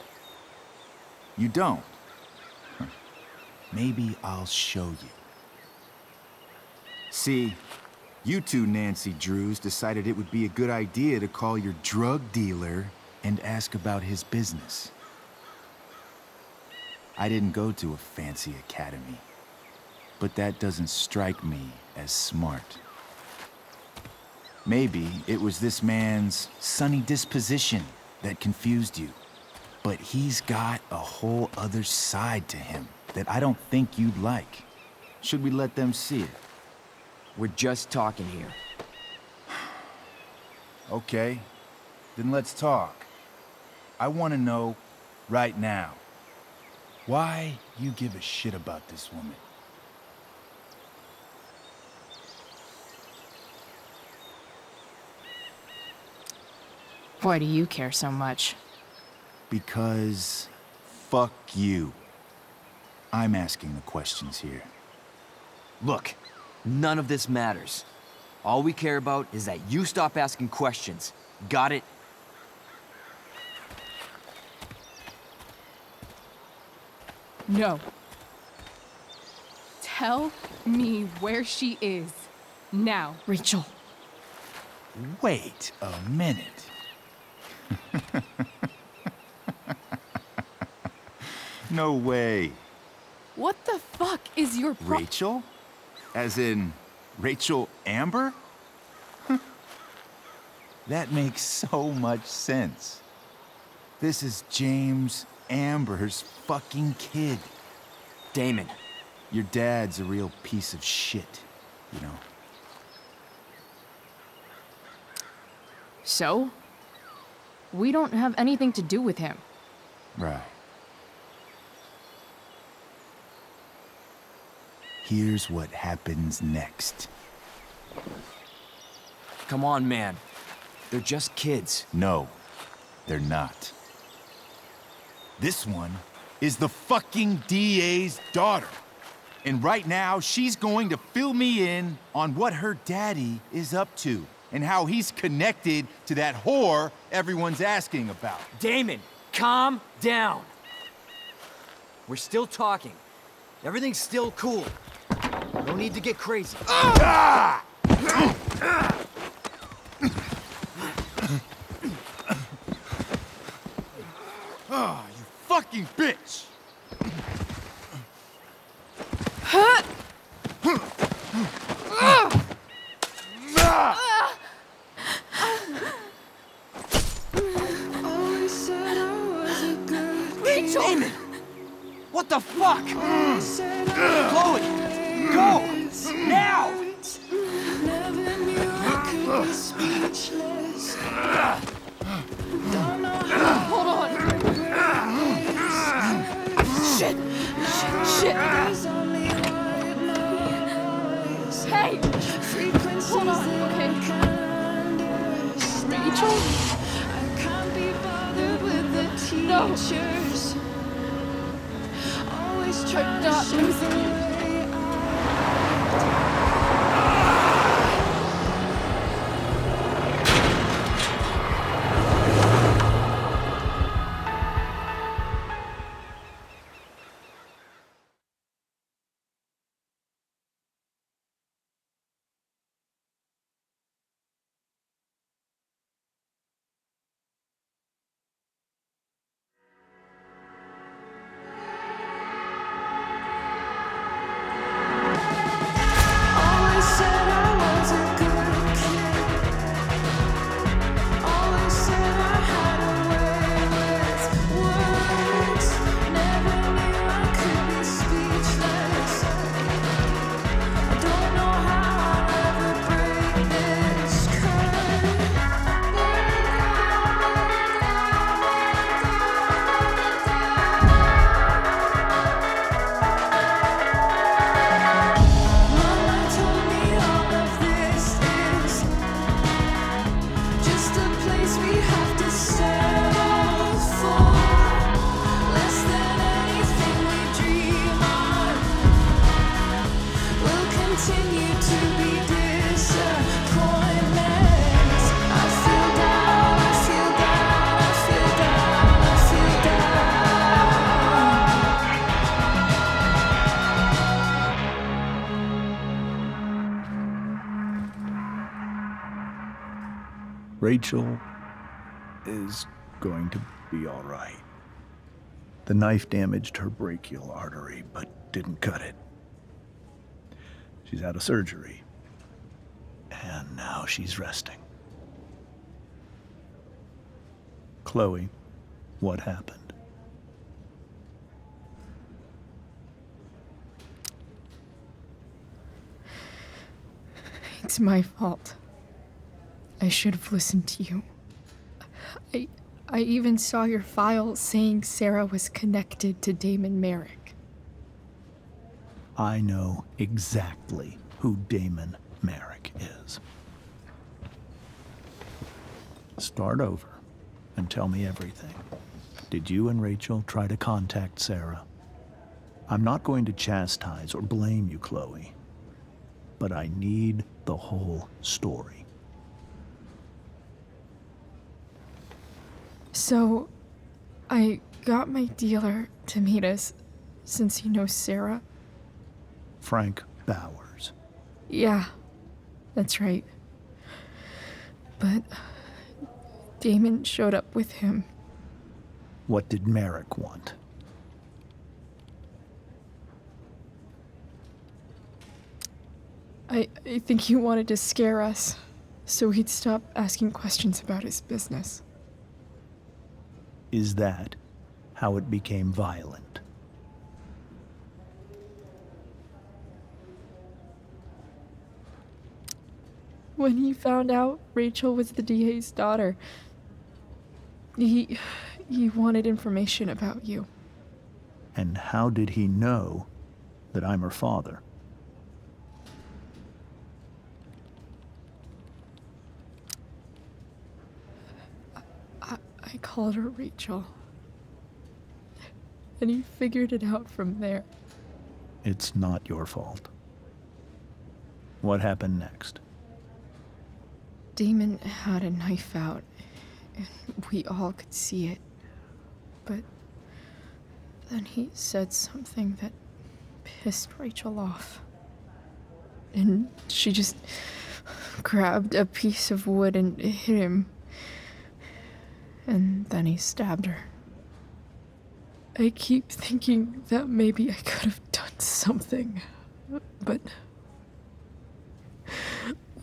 You don't? Huh. Maybe I'll show you. See, you two Nancy Drews decided it would be a good idea to call your drug dealer and ask about his business. I didn't go to a fancy academy, but that doesn't strike me as smart. Maybe it was this man's sunny disposition that confused you, but he's got a whole other side to him that I don't think you'd like. Should we let them see it? We're just talking here. Okay, then let's talk. I want to know right now why you give a shit about this woman. Why do you care so much? Because fuck you. I'm asking the questions here. Look, none of this matters. All we care about is that you stop asking questions. Got it? No. Tell me where she is. Now. Rachel. Wait a minute. No way. What the fuck is your Rachel? As in, Rachel Amber? That makes so much sense. This is James Amber's fucking kid. Damon. Your dad's a real piece of shit, you know? So? We don't have anything to do with him. Right. Here's what happens next. Come on, man. They're just kids. No, they're not. This one is the fucking DA's daughter. And right now, she's going to fill me in on what her daddy is up to. and how he's connected to that whore everyone's asking about. Damon, calm down. We're still talking. Everything's still cool. No need to get crazy. Ah! Ah, you fucking bitch! Rachel! Damon! What the fuck? Chloe! Go! Now! Hold on. Shit! Shit! Hey! Hold on, okay? Rachel? No! I'm not losing you. Rachel is going to be all right. The knife damaged her brachial artery, but didn't cut it. She's had a surgery, and now she's resting. Chloe, what happened? It's my fault. I should have listened to you. I even saw your file saying Sarah was connected to Damon Merrick. I know exactly who Damon Merrick is. Start over and tell me everything. Did you and Rachel try to contact Sarah? I'm not going to chastise or blame you, Chloe, but I need the whole story. So, I got my dealer to meet us, since he knows Sarah. Frank Bowers. Yeah, that's right. But Damon showed up with him. What did Merrick want? I think he wanted to scare us, so he'd stop asking questions about his business. Is that how it became violent? When he found out Rachel was the DA's daughter, he wanted information about you. And how did he know that I'm her father? I called her Rachel. And he figured it out from there. It's not your fault. What happened next? Damon had a knife out, and we all could see it. But then he said something that pissed Rachel off. And she just grabbed a piece of wood and hit him. And then he stabbed her. I keep thinking that maybe I could have done something, but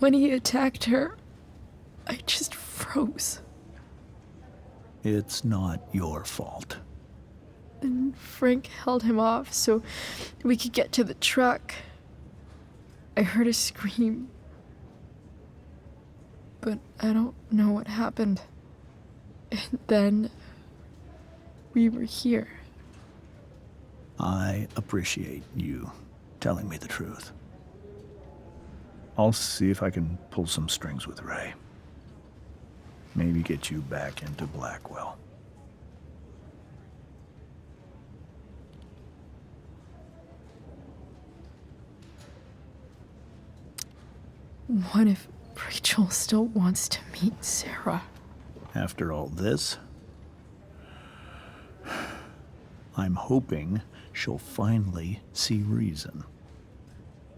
when he attacked her, I just froze. It's not your fault. And Frank held him off so we could get to the truck. I heard a scream, but I don't know what happened. And then we were here. I appreciate you telling me the truth. I'll see if I can pull some strings with Ray. Maybe get you back into Blackwell. What if Rachel still wants to meet Sarah? After all this, I'm hoping she'll finally see reason.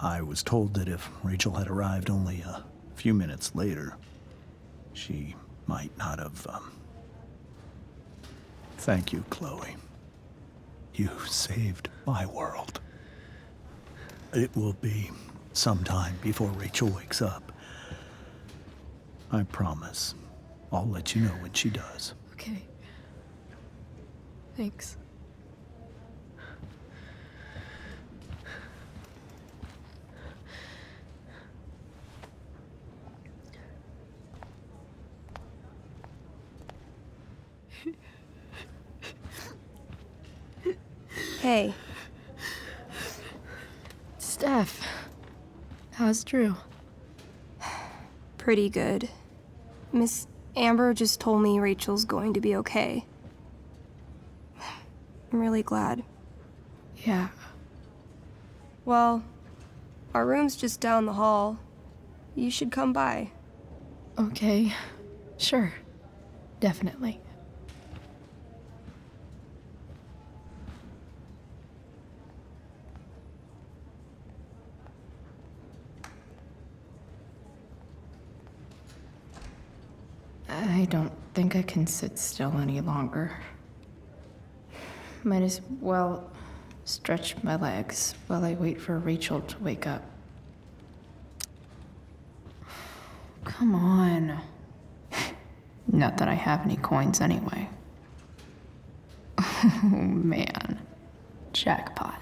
I was told that if Rachel had arrived only a few minutes later, she might not have, Thank you, Chloe. You saved my world. It will be some time before Rachel wakes up. I promise. I'll let you know when she does. Okay. Thanks. Hey. Steph, how's Drew? Pretty good. Miss Amber just told me Rachel's going to be okay. I'm really glad. Yeah. Well, our room's just down the hall. You should come by. Okay. Sure. Definitely. I don't think I can sit still any longer. Might as well stretch my legs while I wait for Rachel to wake up. Come on. Not that I have any coins anyway. Oh man. Jackpot.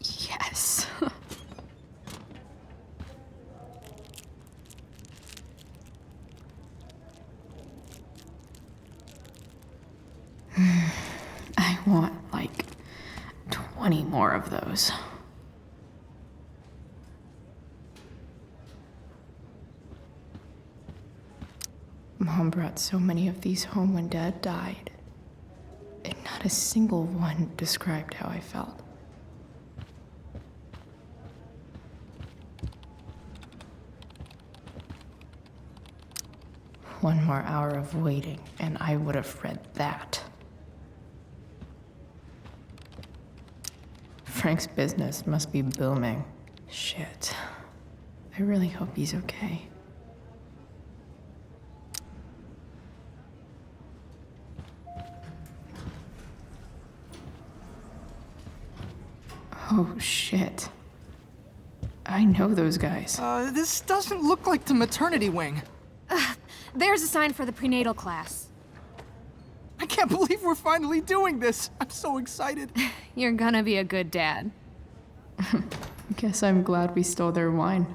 Yes. I want like 20 more of those. Mom brought so many of these home when Dad died, and not a single one described how I felt. One more hour of waiting, and I would have read that. Frank's business must be booming. Shit. I really hope he's okay. Oh, shit. I know those guys. This doesn't look like the maternity wing. There's a sign for the prenatal class. I can't believe we're finally doing this. I'm so excited. You're gonna be a good dad. Guess I'm glad we stole their wine.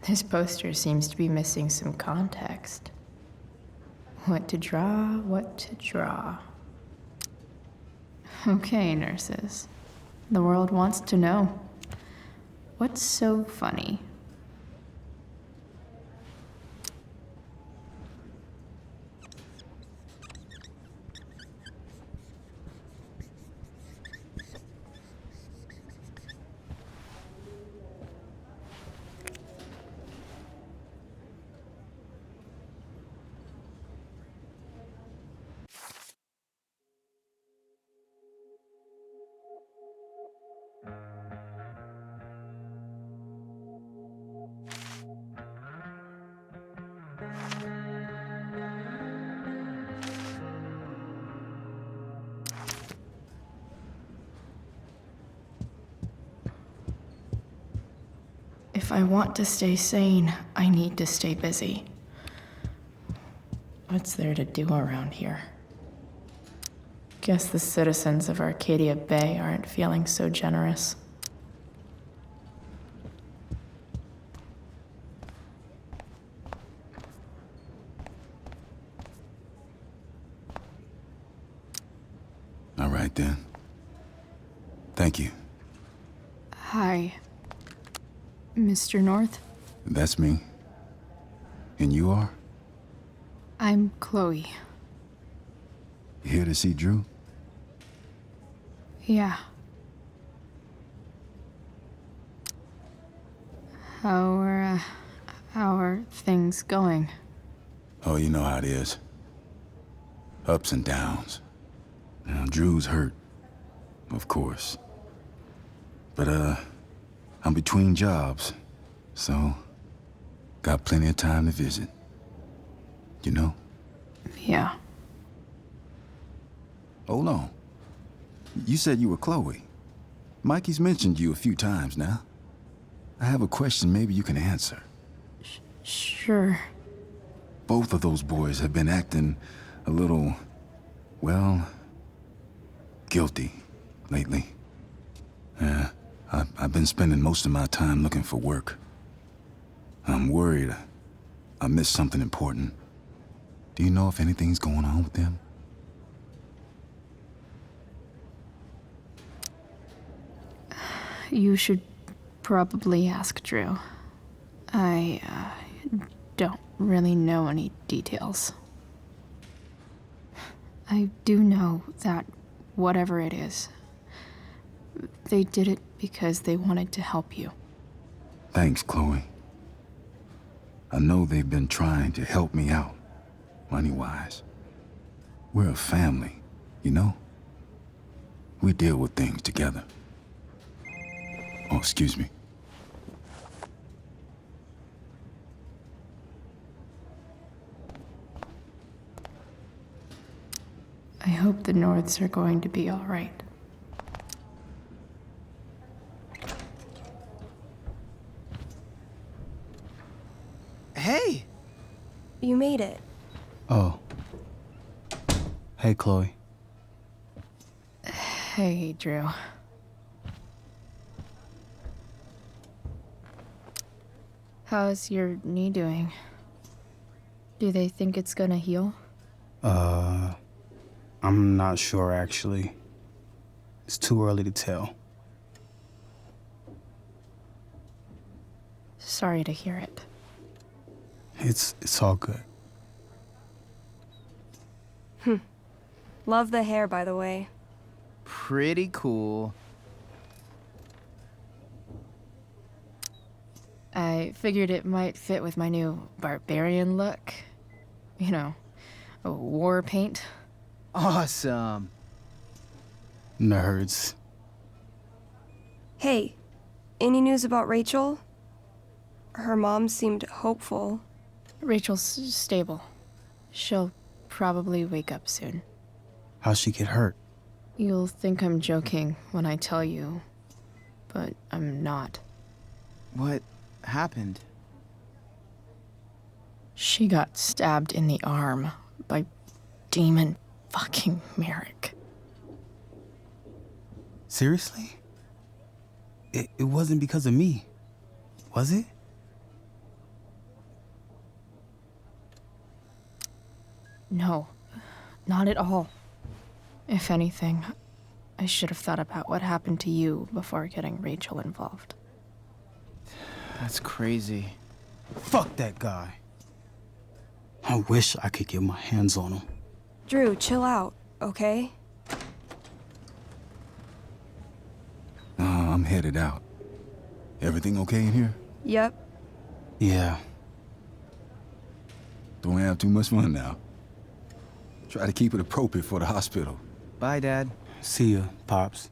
This poster seems to be missing some context. What to draw, what to draw. Okay, nurses. The world wants to know. What's so funny? If I want to stay sane, I need to stay busy. What's there to do around here? Guess the citizens of Arcadia Bay aren't feeling so generous. All right, then. Thank you. Hi, Mr. North. That's me. And you are? I'm Chloe. You here to see Drew? Yeah. How are things going? Oh, you know how it is. Ups and downs. Now, Drew's hurt, of course. But, I'm between jobs, so got plenty of time to visit. You know? Yeah. Hold on. You said you were Chloe. Mikey's mentioned you a few times now. I have a question maybe you can answer. Sure. Both of those boys have been acting a little, well, guilty lately. Yeah, I've been spending most of my time looking for work. I'm worried I missed something important. Do you know if anything's going on with them? You should probably ask Drew. I don't really know any details. I do know that whatever it is, they did it because they wanted to help you. Thanks, Chloe. I know they've been trying to help me out, money-wise. We're a family, you know? We deal with things together. Oh, excuse me. I hope the Norths are going to be all right. Hey! You made it. Oh. Hey, Chloe. Hey, Drew. How's your knee doing? Do they think it's gonna heal? I'm not sure, actually. It's too early to tell. Sorry to hear it. It's all good. Love the hair, by the way. Pretty cool. I figured it might fit with my new barbarian look. You know, war paint. Awesome. Nerds. Hey, any news about Rachel? Her mom seemed hopeful. Rachel's stable. She'll probably wake up soon. How'd she get hurt? You'll think I'm joking when I tell you, but I'm not. What happened? She got stabbed in the arm by Demon fucking Merrick. Seriously? It wasn't because of me, was it? No, not at all. If anything, I should have thought about what happened to you before getting Rachel involved. That's crazy. Fuck that guy. I wish I could get my hands on him. Drew, chill out, okay? I'm headed out. Everything okay in here? Yep. Yeah. Don't have too much fun now. Try to keep it appropriate for the hospital. Bye, Dad. See ya, Pops.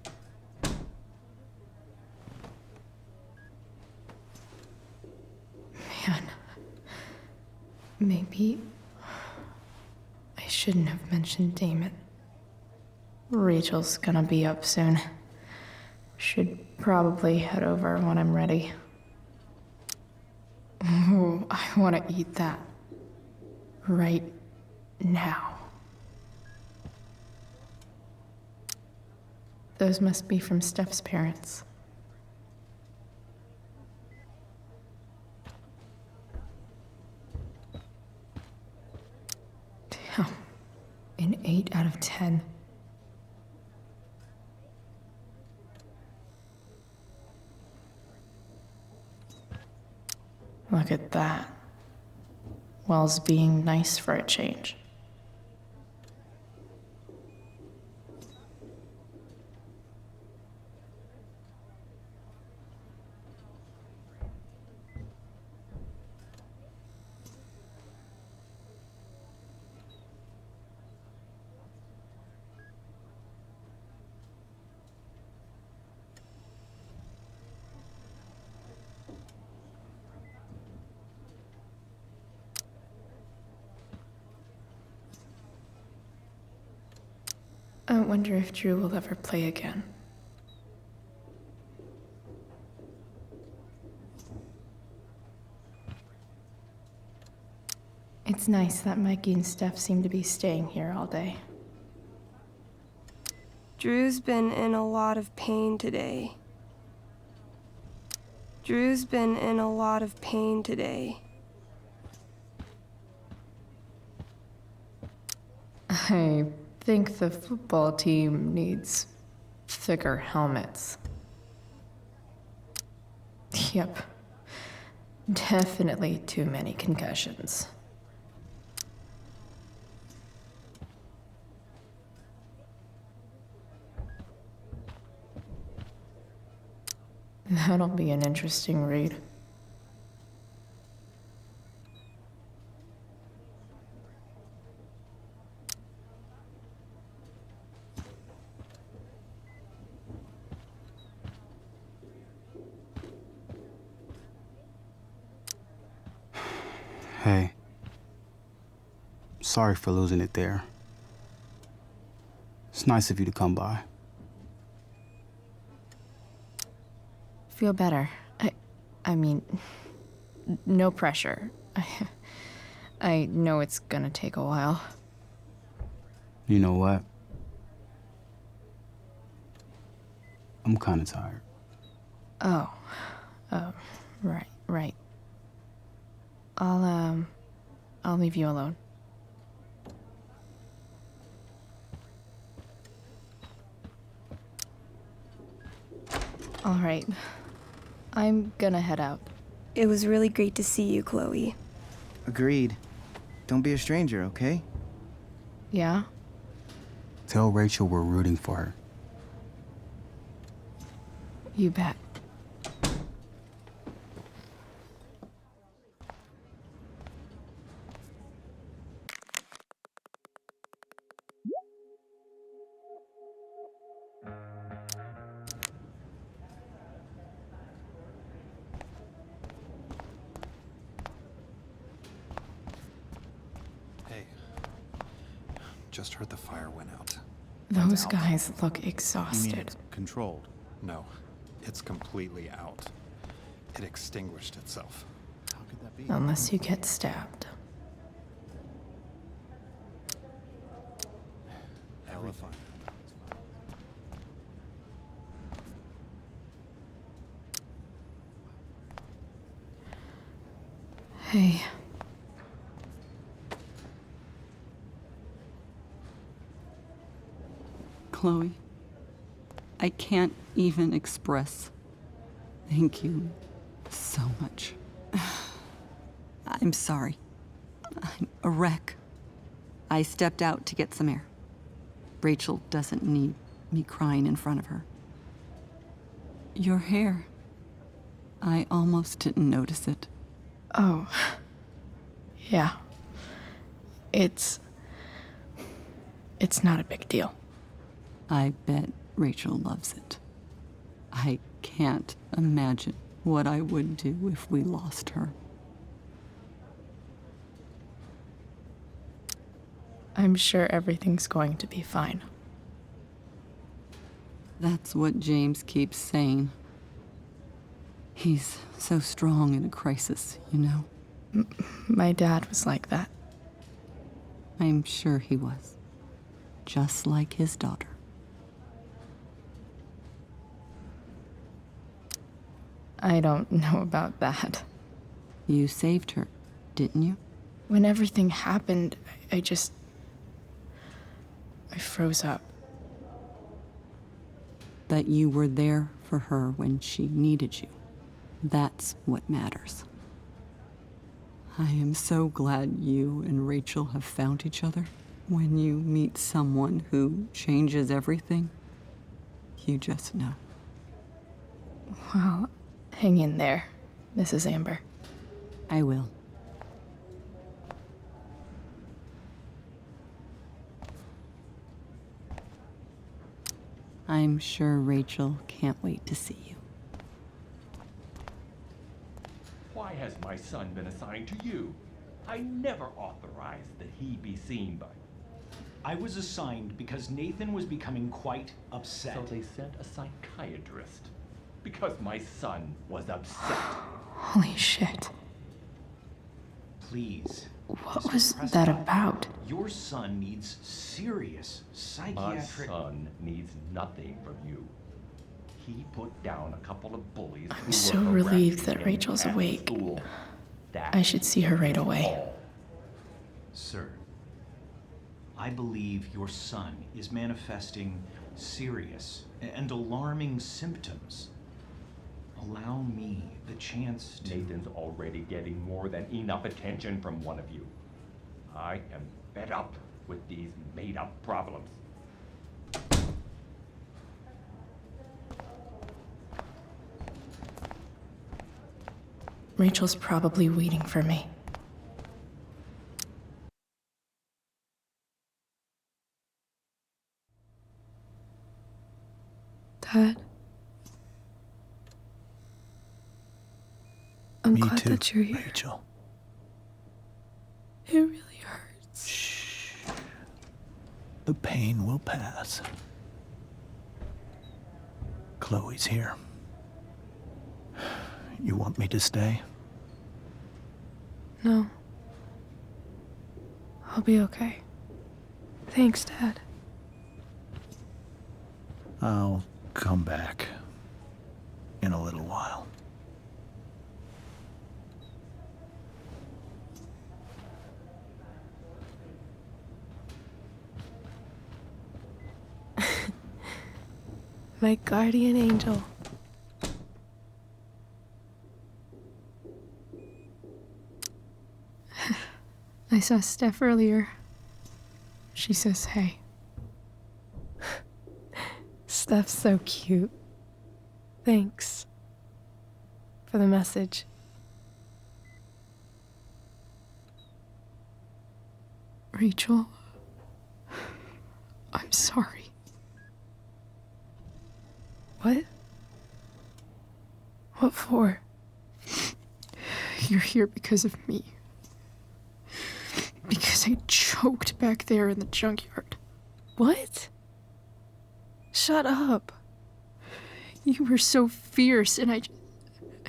Man, maybe I shouldn't have mentioned Damon. Rachel's gonna be up soon. Should probably head over when I'm ready. Ooh, I want to eat that. Right now. Those must be from Steph's parents. Damn. An 8 out of 10. Look at that. Wells being nice for a change. I wonder if Drew will ever play again. It's nice that Mikey and Steph seem to be staying here all day. Drew's been in a lot of pain today. Drew's been in a lot of pain today. I think the football team needs thicker helmets. Yep. Definitely too many concussions. That'll be an interesting read. Hey. Sorry for losing it there. It's nice of you to come by. Feel better. I mean, no pressure. I know it's gonna take a while. You know what? I'm kinda tired. Oh, right. I'll leave you alone. All right. I'm gonna head out. It was really great to see you, Chloe. Agreed. Don't be a stranger, okay? Yeah? Tell Rachel we're rooting for her. You bet. Just heard the fire went out. Those guys look exhausted. Controlled? No, it's completely out. It extinguished itself. How could that be? Unless you get stabbed. Terrifying. Hey. Chloe. I can't even express thank you so much. I'm sorry. I'm a wreck. I stepped out to get some air. Rachel doesn't need me crying in front of her. Your hair. I almost didn't notice it. Oh. Yeah. It's not a big deal. I bet Rachel loves it. I can't imagine what I would do if we lost her. I'm sure everything's going to be fine. That's what James keeps saying. He's so strong in a crisis, you know? My dad was like that. I'm sure he was. Just like his daughter. I don't know about that. You saved her, didn't you? When everything happened, I froze up. That you were there for her when she needed you. That's what matters. I am so glad you and Rachel have found each other. When you meet someone who changes everything, you just know. Well, hang in there, Mrs. Amber. I will. I'm sure Rachel can't wait to see you. Why has my son been assigned to you? I never authorized that he be seen by... I was assigned because Nathan was becoming quite upset. So they sent a psychiatrist. Because my son was upset. Holy shit. Please. What was that about? Your son needs serious psychiatric... My son needs nothing from you. He put down a couple of bullies. I'm so relieved that Rachel's awake. I should see her right away. Sir, I believe your son is manifesting serious and alarming symptoms. Allow me the chance to... Nathan's already getting more than enough attention from one of you. I am fed up with these made-up problems. Rachel's probably waiting for me. Dad? I'm Me glad too, that you're here. Rachel. It really hurts. Shh. The pain will pass. Chloe's here. You want me to stay? No. I'll be okay. Thanks, Dad. I'll come back in a little while. My guardian angel. I saw Steph earlier. She says hey. Steph's so cute. Thanks for the message. Rachel, I'm sorry. What? What for? You're here because of me. Because I choked back there in the junkyard. What? Shut up. You were so fierce and I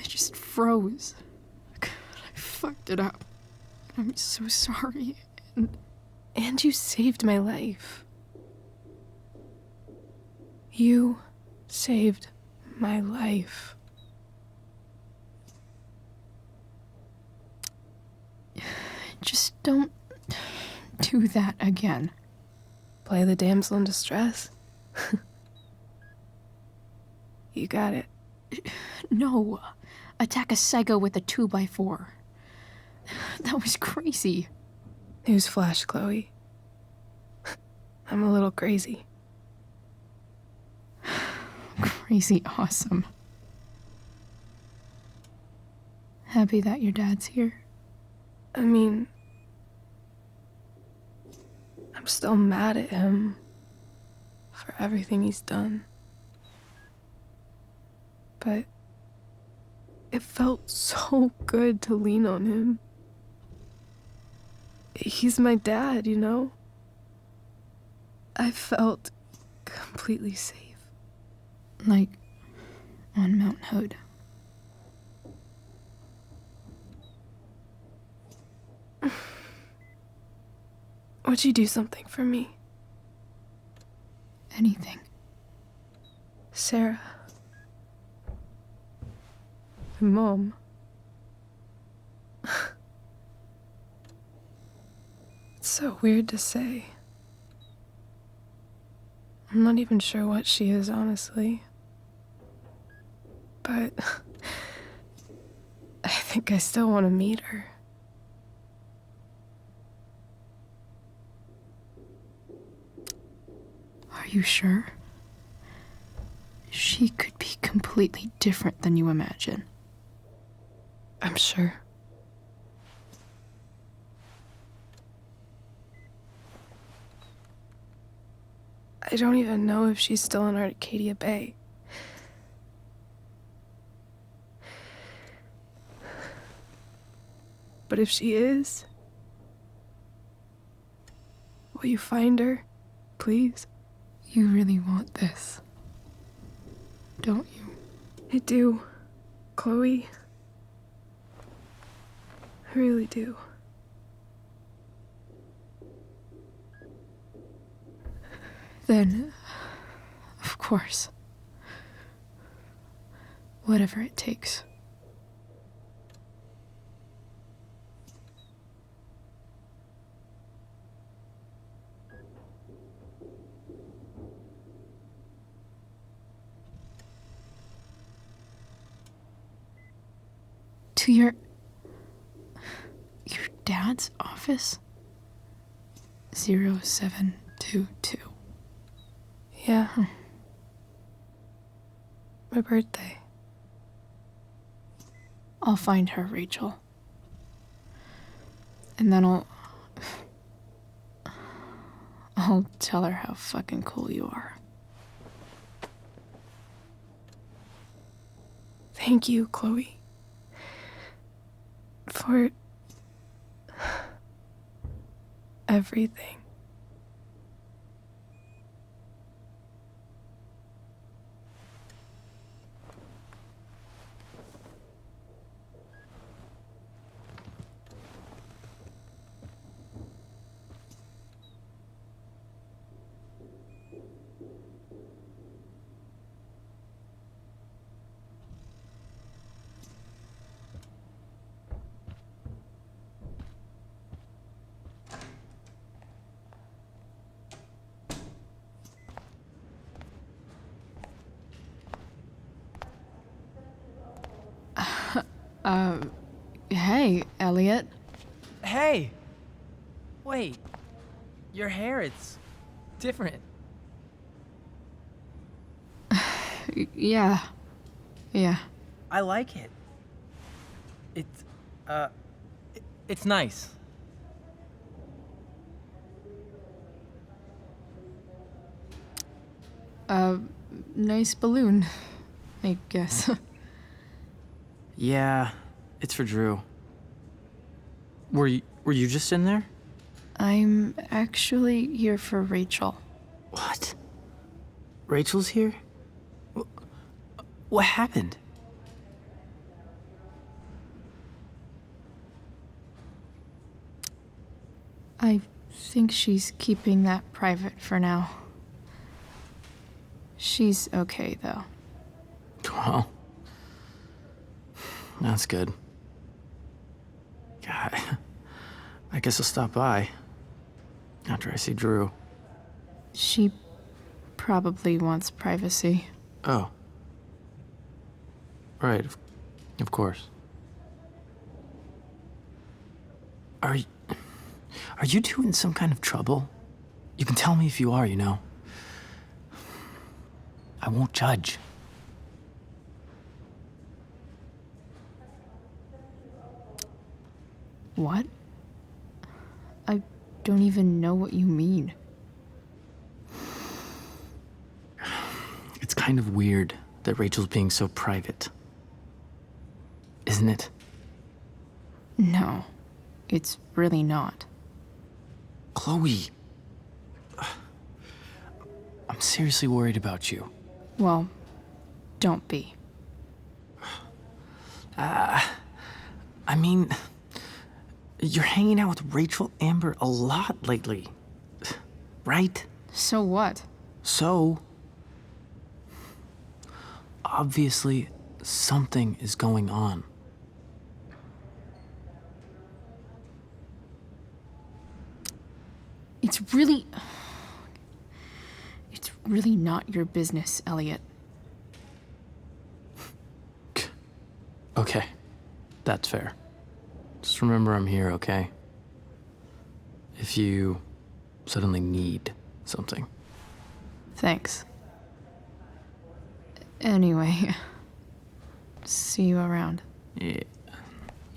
just froze. I fucked it up. I'm so sorry. And you saved my life. You saved my life. Just don't do that again. Play the damsel in distress? You got it. No. Attack a psycho with a 2x4. That was crazy. Newsflash, Chloe. I'm a little crazy. Crazy awesome. Happy that your dad's here? I mean, I'm still mad at him for everything he's done. But it felt so good to lean on him. He's my dad, you know? I felt completely safe. Like on Mount Hood. Would you do something for me? Anything. Sarah. My mom. It's so weird to say. I'm not even sure what she is, honestly. But I think I still want to meet her. Are you sure? She could be completely different than you imagine. I'm sure. I don't even know if she's still in Arcadia Bay. But if she is, will you find her, please? You really want this, don't you? I do, Chloe. I really do. Then, of course. Whatever it takes. To your dad's office? 0722. Yeah. My birthday. I'll find her, Rachel. And then I'll tell her how fucking cool you are. Thank you, Chloe. For everything. Hey, Elliot. Hey! Wait. Your hair, it's different. Yeah. I like it. It's nice. Nice balloon, I guess. Yeah, it's for Drew. Were you just in there? I'm actually here for Rachel. What? Rachel's here? What happened? I think she's keeping that private for now. She's okay, though. Well, that's good. God, I guess I'll stop by after I see Drew. She probably wants privacy. Oh. Right, of course. Are you two in some kind of trouble? You can tell me if you are, you know. I won't judge. What? I don't even know what you mean. It's kind of weird that Rachel's being so private. Isn't it? No, it's really not. Chloe. I'm seriously worried about you. Well, don't be. I mean, you're hanging out with Rachel Amber a lot lately, right? So what? So, obviously, something is going on. It's really not your business, Elliot. Okay, that's fair. Just remember I'm here, okay? If you suddenly need something. Thanks. Anyway, see you around. Yeah.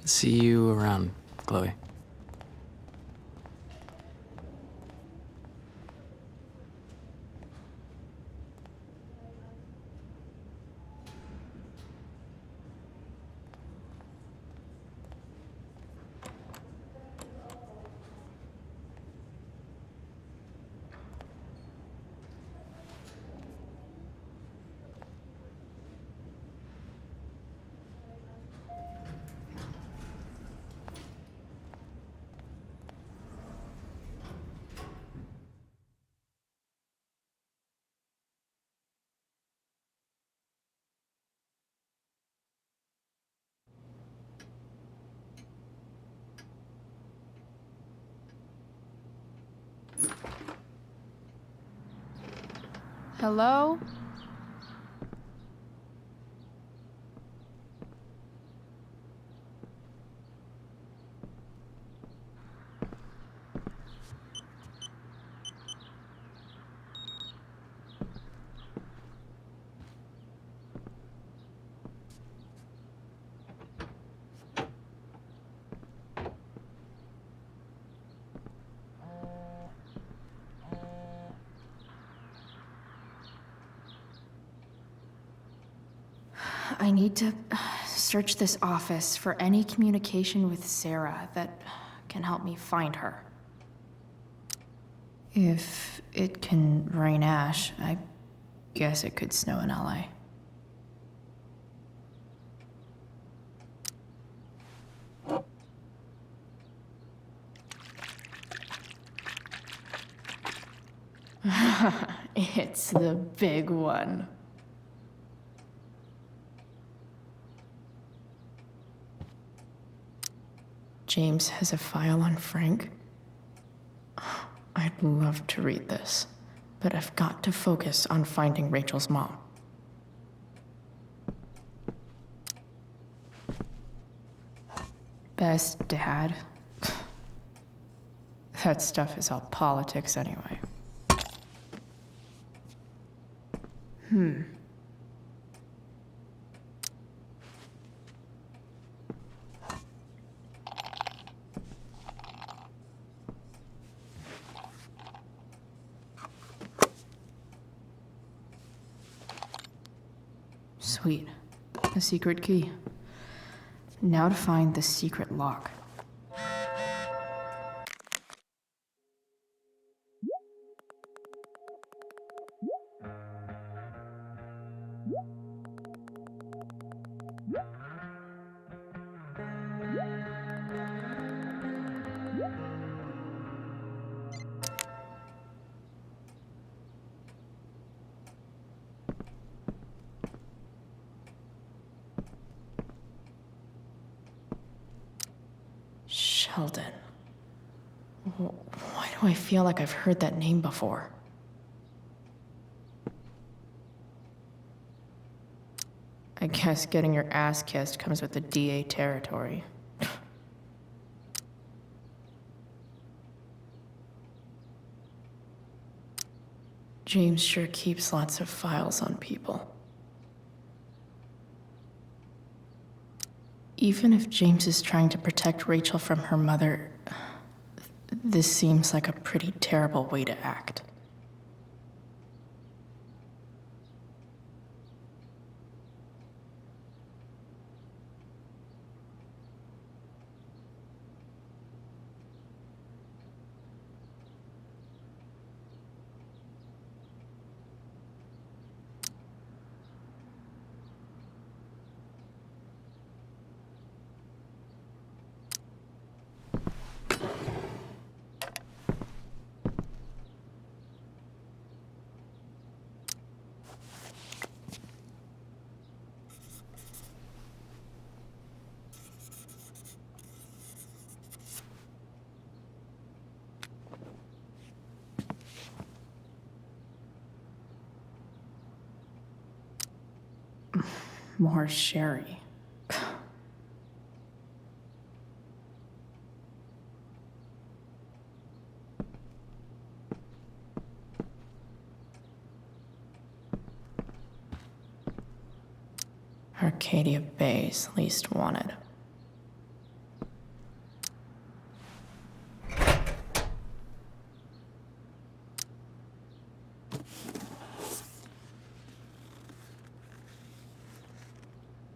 See you around, Chloe. Hello? I need to search this office for any communication with Sarah that can help me find her. If it can rain ash, I guess it could snow in LA. It's the big one. James has a file on Frank. I'd love to read this, but I've got to focus on finding Rachel's mom. Best dad. That stuff is all politics anyway. Sweet. A secret key. Now to find the secret lock. Sheldon. Why do I feel like I've heard that name before? guess getting your ass kissed comes with the DA territory. James sure keeps lots of files on people. Even if James is trying to protect Rachel from her mother, this seems like a pretty terrible way to act. More sherry. Arcadia Bay's least wanted.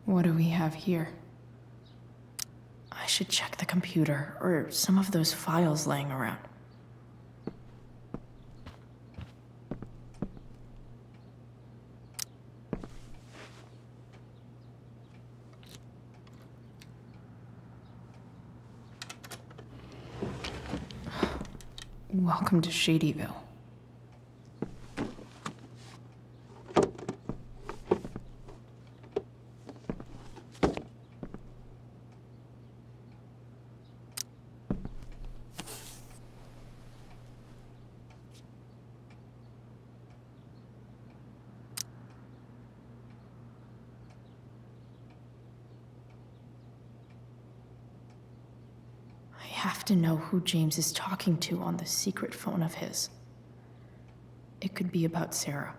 What do we have here? I should check the computer, or some of those files laying around. Welcome to Shadyville. I have to know who James is talking to on the secret phone of his. It could be about Sarah.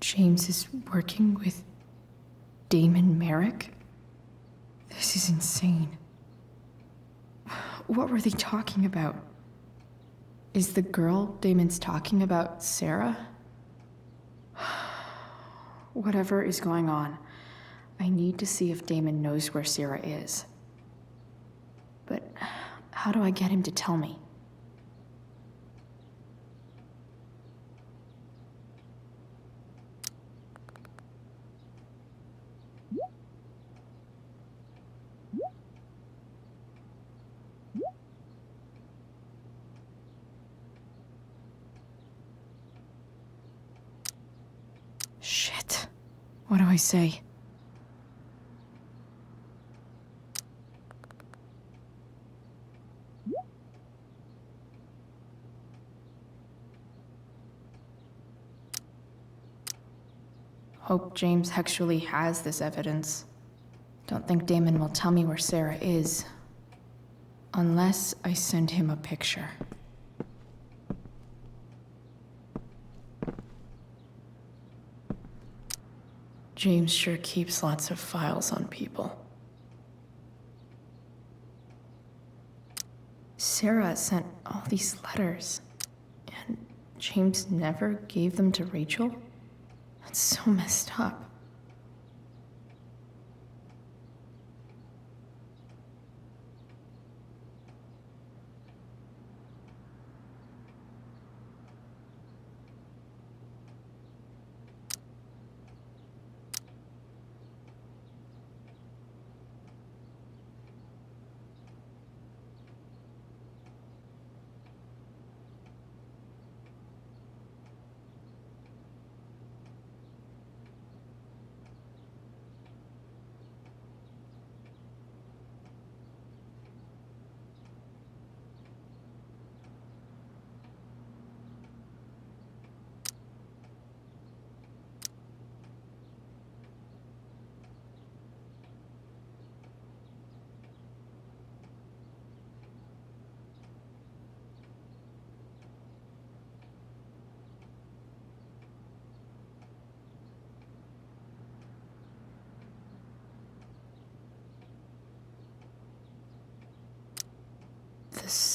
James is working with Damon Merrick? This is insane. What were they talking about? Is the girl Damon's talking about Sarah? Whatever is going on, I need to see if Damon knows where Sarah is. But how do I get him to tell me? Shit. What do I say? Hope James actually has this evidence. Don't think Damon will tell me where Sarah is. Unless I send him a picture. James sure keeps lots of files on people. Sarah sent all these letters, and James never gave them to Rachel? That's so messed up.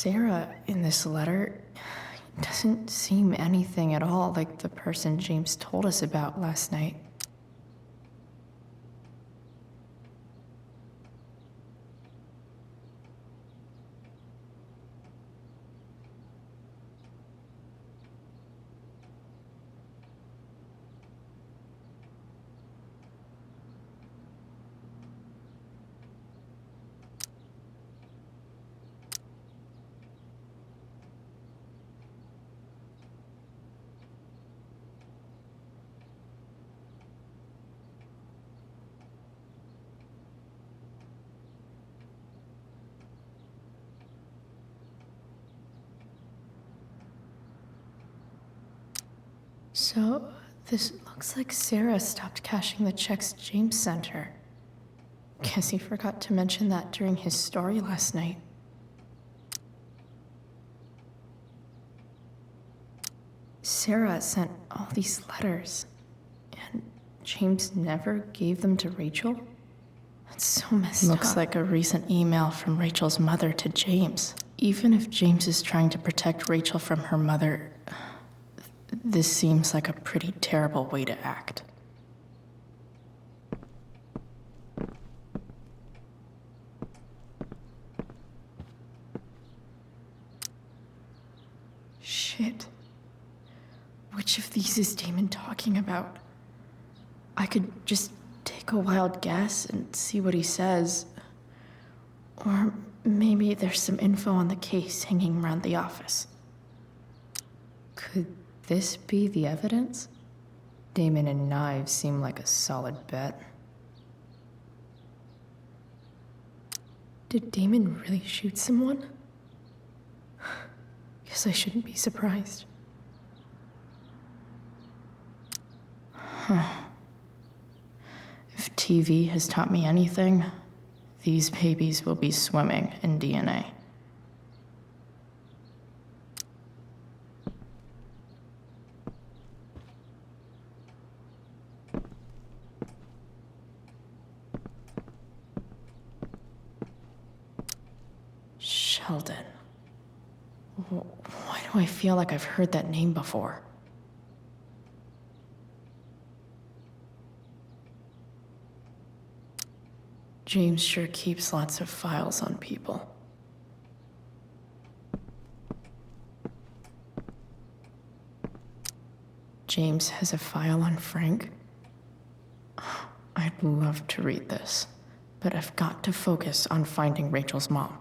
Sarah in this letter doesn't seem anything at all like the person James told us about last night. So, this looks like Sarah stopped cashing the checks James sent her. Guess he forgot to mention that during his story last night. Sarah sent all these letters, and James never gave them to Rachel? That's so messed up. Looks like a recent email from Rachel's mother to James. Even if James is trying to protect Rachel from her mother, this seems like a pretty terrible way to act. Shit. Which of these is Damon talking about? I could just take a wild guess and see what he says. Or maybe there's some info on the case hanging around the office. Could this be the evidence? Damon and knives seem like a solid bet. Did Damon really shoot someone? Guess I shouldn't be surprised. Huh. If TV has taught me anything, these babies will be swimming in DNA. Sheldon. Why do I feel like I've heard that name before? James sure keeps lots of files on people. James has a file on Frank? I'd love to read this, but I've got to focus on finding Rachel's mom.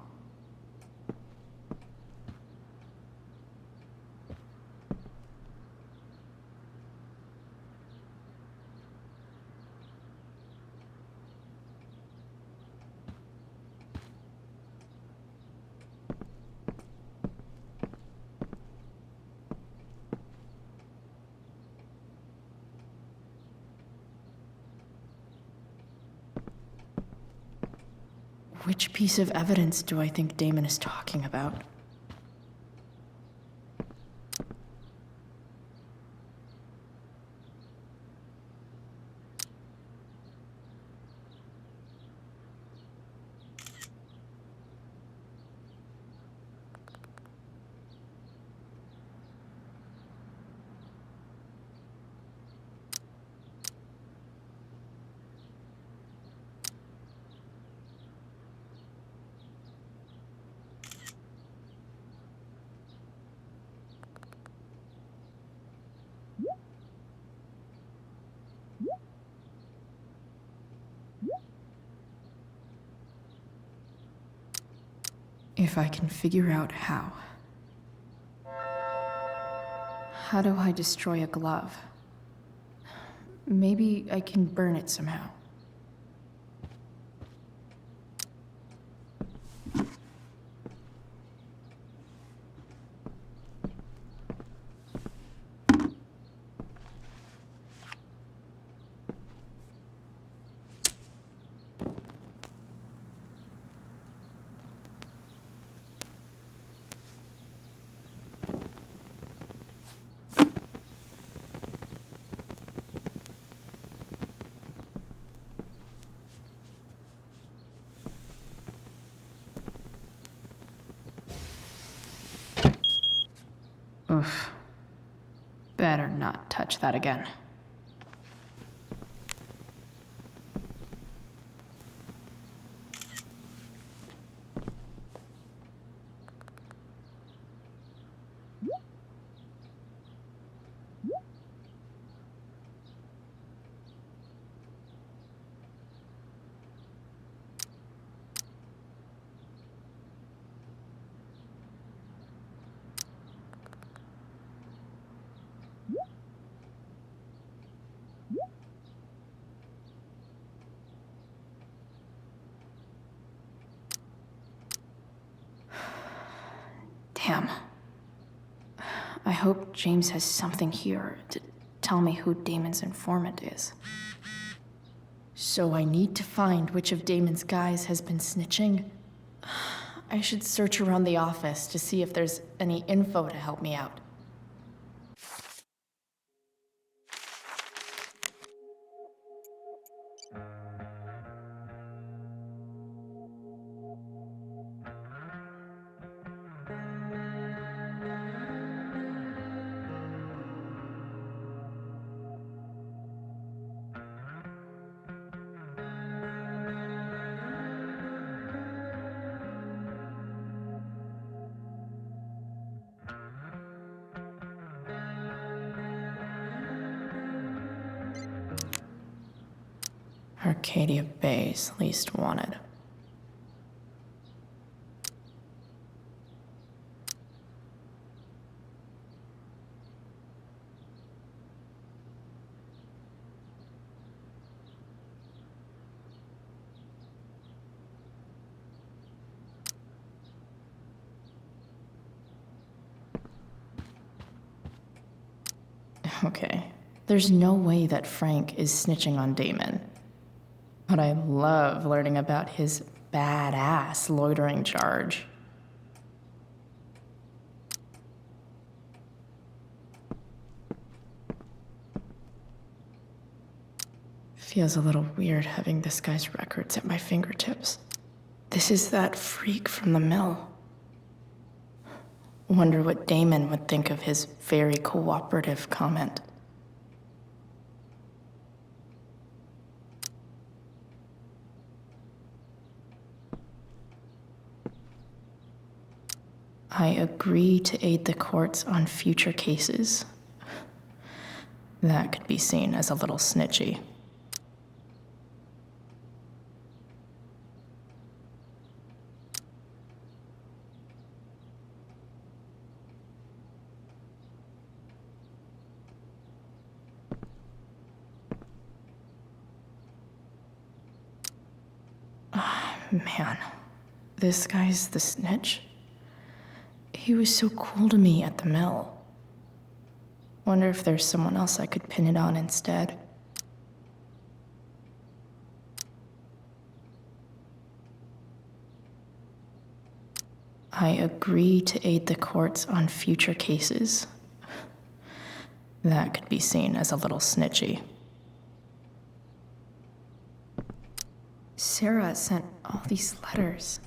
Which piece of evidence do I think Damon is talking about? If I can figure out how. How do I destroy a glove? Maybe I can burn it somehow. better not touch that again. Damn. I hope James has something here to tell me who Damon's informant is. So I need to find which of Damon's guys has been snitching. I should search around the office to see if there's any info to help me out. Arcadia Bay's least wanted. Okay, there's no way that Frank is snitching on Damon. But I love learning about his badass loitering charge. Feels a little weird having this guy's records at my fingertips. This is that freak from the mill. Wonder what Damon would think of his very cooperative comment. I agree to aid the courts on future cases. That could be seen as a little snitchy. Man, this guy's the snitch? He was so cool to me at the mill. Wonder if there's someone else I could pin it on instead. I agree to aid the courts on future cases. That could be seen as a little snitchy. Sarah sent all these letters,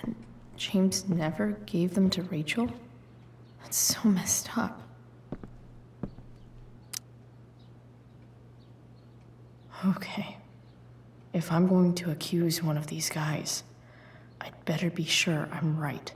and James never gave them to Rachel? That's so messed up. Okay. If I'm going to accuse one of these guys, I'd better be sure I'm right.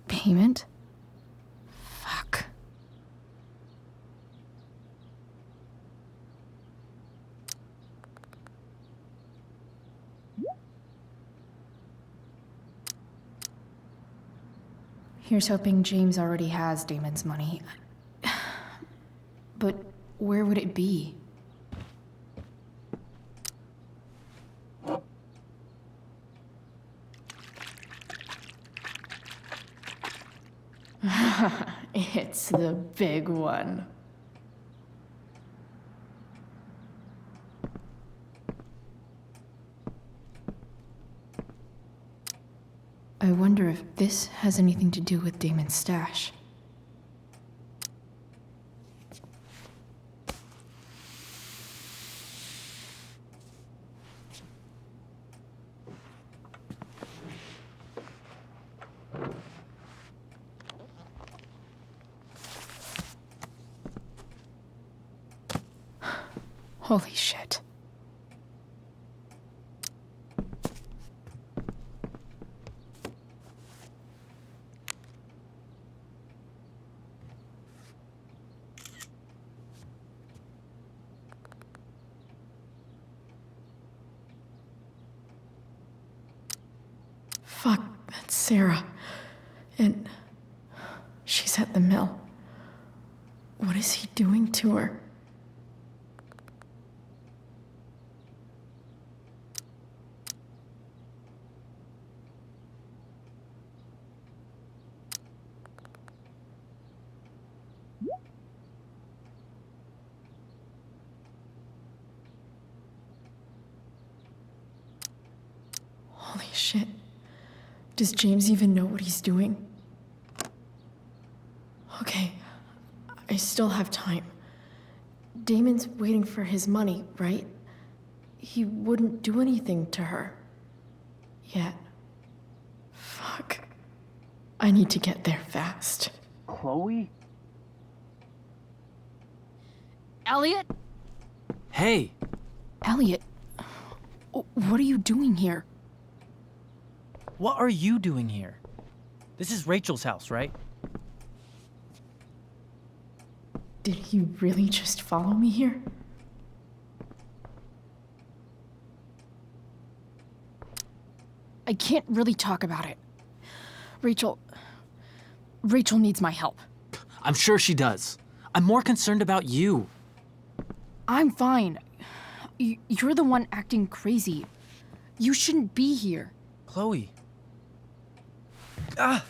Payment? Fuck. Here's hoping James already has Damon's money. But where would it be? It's the big one. I wonder if this has anything to do with Damon's stash. Holy shit. Fuck, that's Sarah. And she's at the mill. What is he doing to her? Holy shit. Does James even know what he's doing? Okay, I still have time. Damon's waiting for his money, right? He wouldn't do anything to her. Yet. Fuck. I need to get there fast. Chloe? Elliot? Hey! Elliot, what are you doing here? What are you doing here? This is Rachel's house, right? Did he really just follow me here? I can't really talk about it. Rachel needs my help. I'm sure she does. I'm more concerned about you. I'm fine. You're the one acting crazy. You shouldn't be here. Chloe. Ah!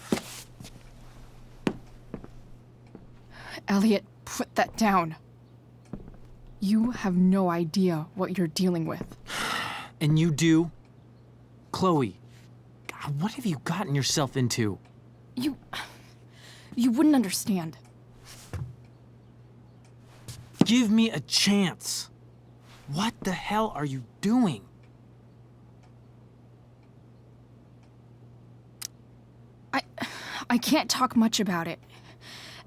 Elliot, put that down. You have no idea what you're dealing with. And you do? Chloe, God, what have you gotten yourself into? You wouldn't understand. Give me a chance. What the hell are you doing? I can't talk much about it.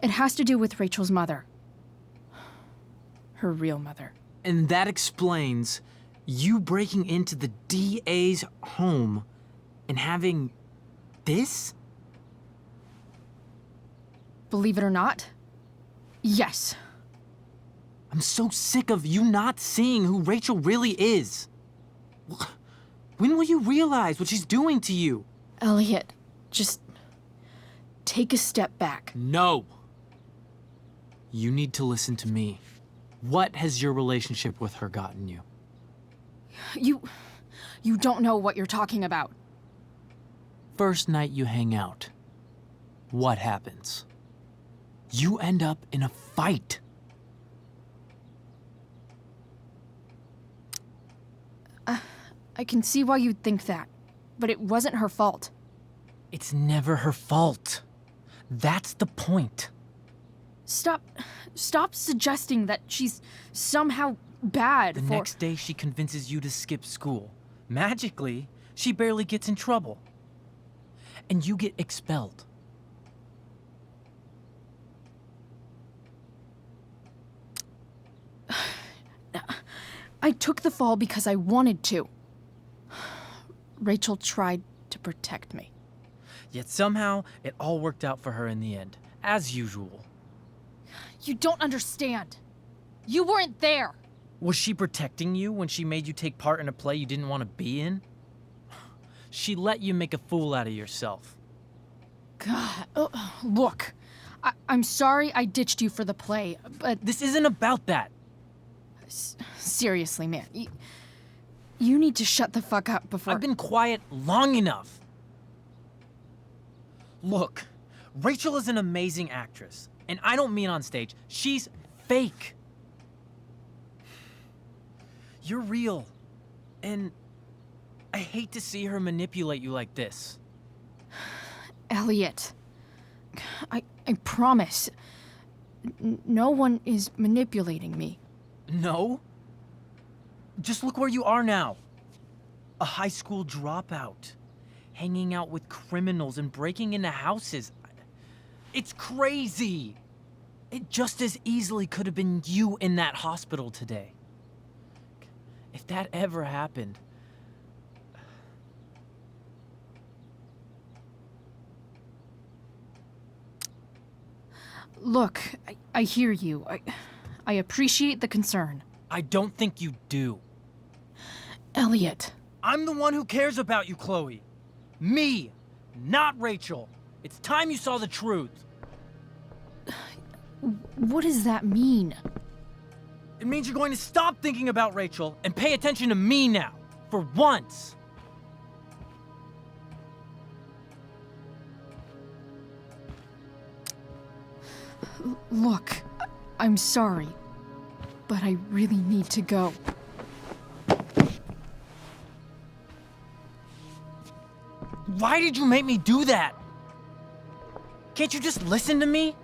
It has to do with Rachel's mother. Her real mother. And that explains you breaking into the DA's home and having this? Believe it or not, yes. I'm so sick of you not seeing who Rachel really is. When will you realize what she's doing to you? Elliot, just take a step back. No. You need to listen to me. What has your relationship with her gotten you? You don't know what you're talking about. First night you hang out, what happens? You end up in a fight. I can see why you'd think that, but it wasn't her fault. It's never her fault. That's the point. Stop suggesting that she's somehow bad The next day she convinces you to skip school. Magically, she barely gets in trouble. And you get expelled. I took the fall because I wanted to. Rachel tried to protect me. Yet somehow, it all worked out for her in the end, as usual. You don't understand. You weren't there. Was she protecting you when she made you take part in a play you didn't want to be in? She let you make a fool out of yourself. God. Look, I'm sorry I ditched you for the play, but... This isn't about that. Seriously, man. You need to shut the fuck up before... I've been quiet long enough. Look, Rachel is an amazing actress. And I don't mean on stage. She's fake. You're real. And I hate to see her manipulate you like this. Elliot, I promise. No one is manipulating me. No? Just look where you are now. A high school dropout. Hanging out with criminals and breaking into houses. It's crazy. It just as easily could have been you in that hospital today. If that ever happened... Look, I hear you. I appreciate the concern. I don't think you do. Elliot. I'm the one who cares about you, Chloe. Me, not Rachel. It's time you saw the truth. What does that mean? It means you're going to stop thinking about Rachel and pay attention to me now, for once. Look, I'm sorry, but I really need to go. Why did you make me do that? Can't you just listen to me?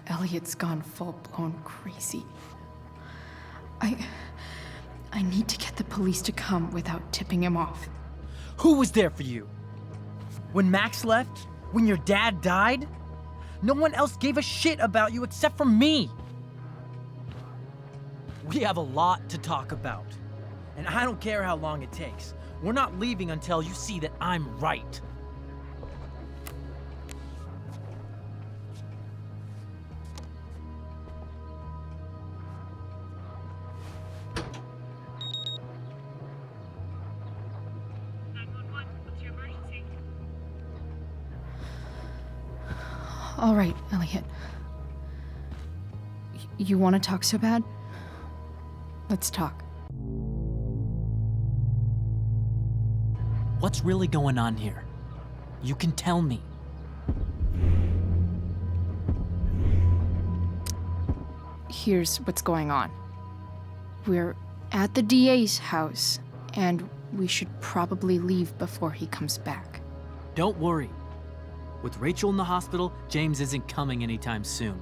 Elliot's gone full-blown crazy. I need to get the police to come without tipping him off. Who was there for you? When Max left? When your dad died? No one else gave a shit about you except for me. We have a lot to talk about. And I don't care how long it takes. We're not leaving until you see that I'm right. All right, Elliot. You want to talk so bad? Let's talk. What's really going on here? You can tell me. Here's what's going on. We're at the DA's house, and we should probably leave before he comes back. Don't worry. With Rachel in the hospital, James isn't coming anytime soon.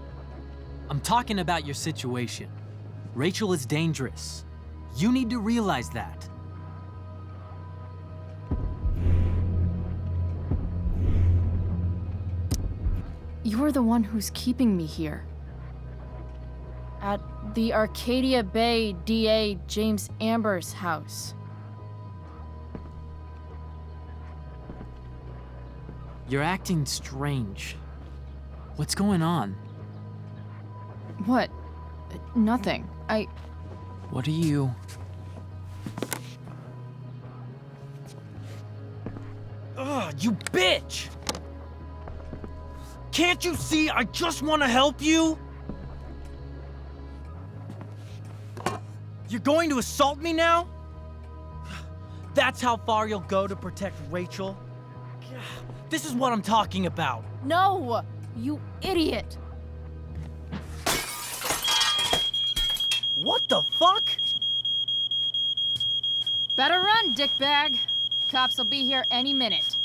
I'm talking about your situation. Rachel is dangerous. You need to realize that. You're the one who's keeping me here. At the Arcadia Bay DA James Amber's house. You're acting strange. What's going on? What? Nothing. What are you... Ugh, you bitch! Can't you see I just want to help you? You're going to assault me now? That's how far you'll go to protect Rachel? This is what I'm talking about. No! You idiot! What the fuck? Better run, dickbag. Cops will be here any minute.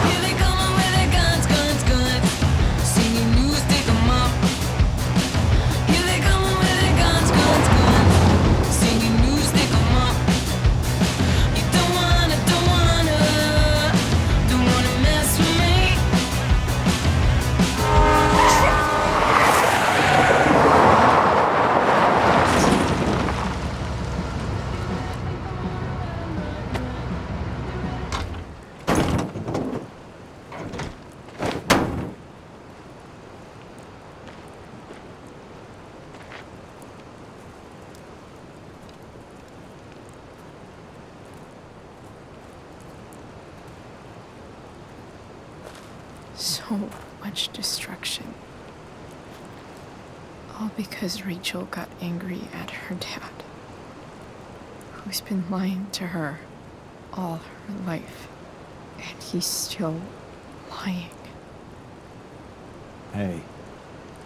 Here they come with their guns, guns, guns, singing so much destruction. All because Rachel got angry at her dad, who's been lying to her all her life, and he's still lying. Hey,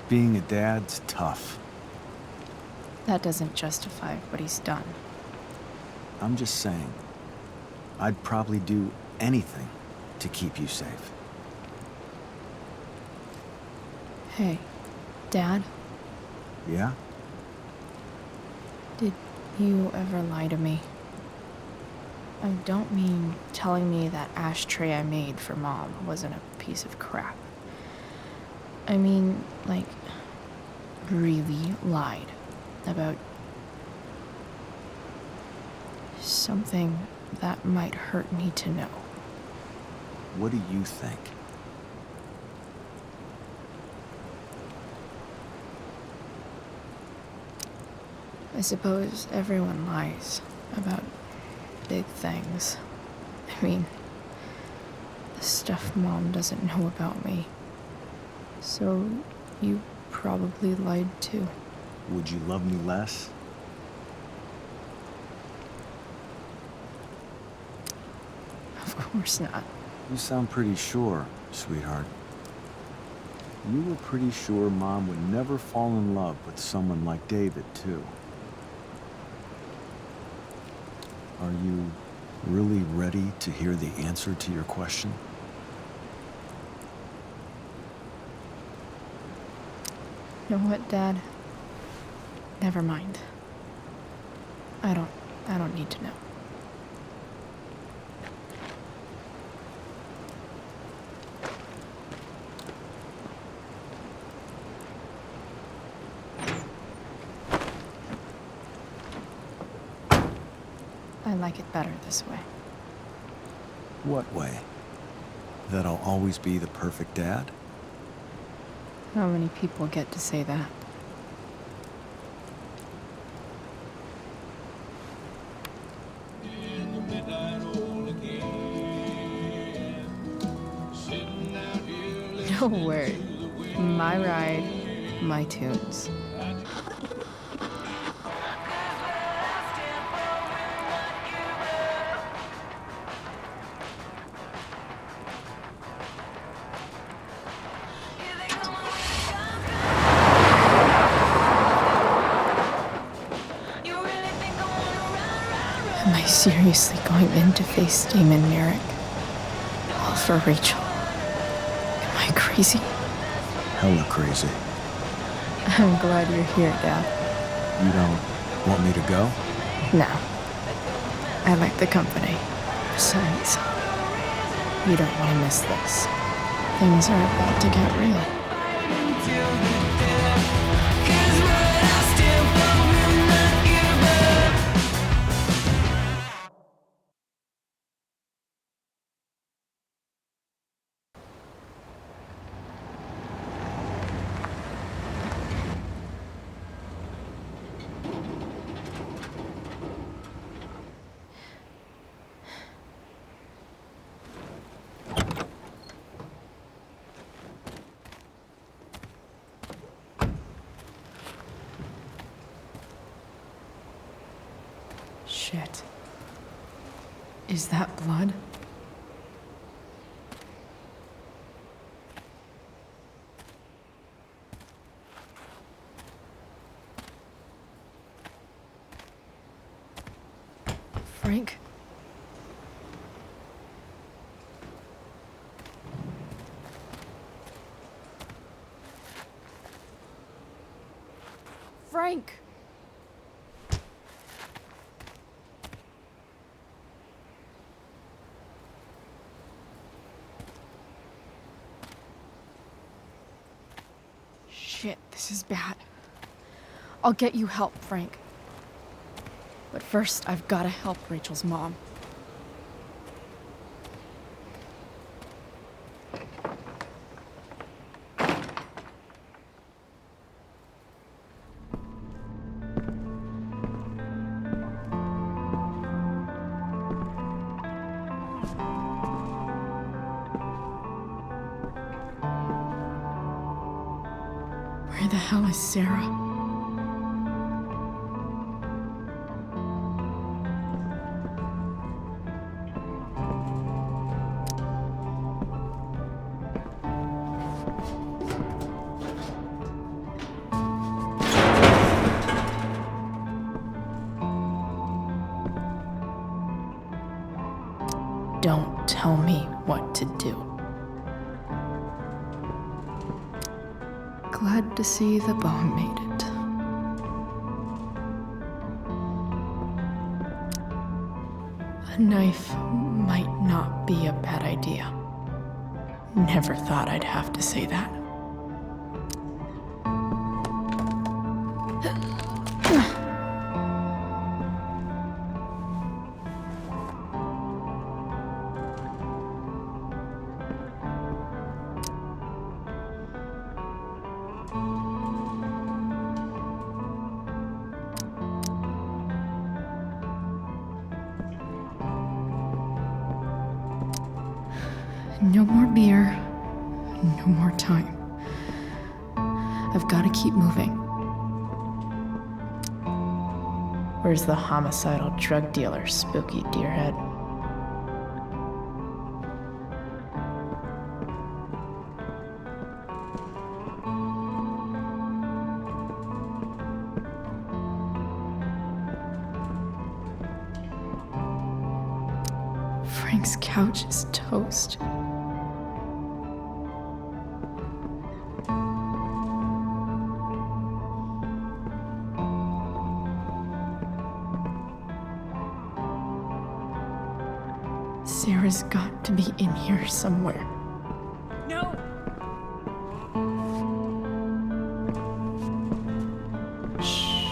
being a dad's tough. That doesn't justify what he's done. I'm just saying, I'd probably do anything to keep you safe. Hey, Dad, Yeah? did you ever lie to me? I don't mean telling me that ashtray I made for Mom wasn't a piece of crap. I mean, like, really lied about something that might hurt me to know. What do you think? I suppose everyone lies about big things. I mean, the stuff Mom doesn't know about me. So you probably lied too. Would you love me less? Of course not. You sound pretty sure, sweetheart. You were pretty sure Mom would never fall in love with someone like David, too. Are you really ready to hear the answer to your question? You know what, Dad? Never mind. I don't need to know. I like it better this way. What way? That I'll always be the perfect dad? How many people get to say that? No word. My ride, my tunes. Am I seriously going in to face Damon Merrick? All for Rachel? Am I crazy? Hella crazy. I'm glad you're here, Dad. You don't want me to go? No. I like the company. Besides, you don't want to miss this. Things are about to get real. Shit. Is that blood? Frank? Frank! Shit, this is bad. I'll get you help, Frank. But first, I've gotta help Rachel's mom. hell is Sarah? Don't tell me what to do. Glad to see the bone made it. A knife might not be a bad idea. Never thought I'd have to say that. No more beer, no more time. I've got to keep moving. Where's the homicidal drug dealer, Spooky Deerhead? Frank's couch is toast. Sarah's got to be in here somewhere. No! Shh.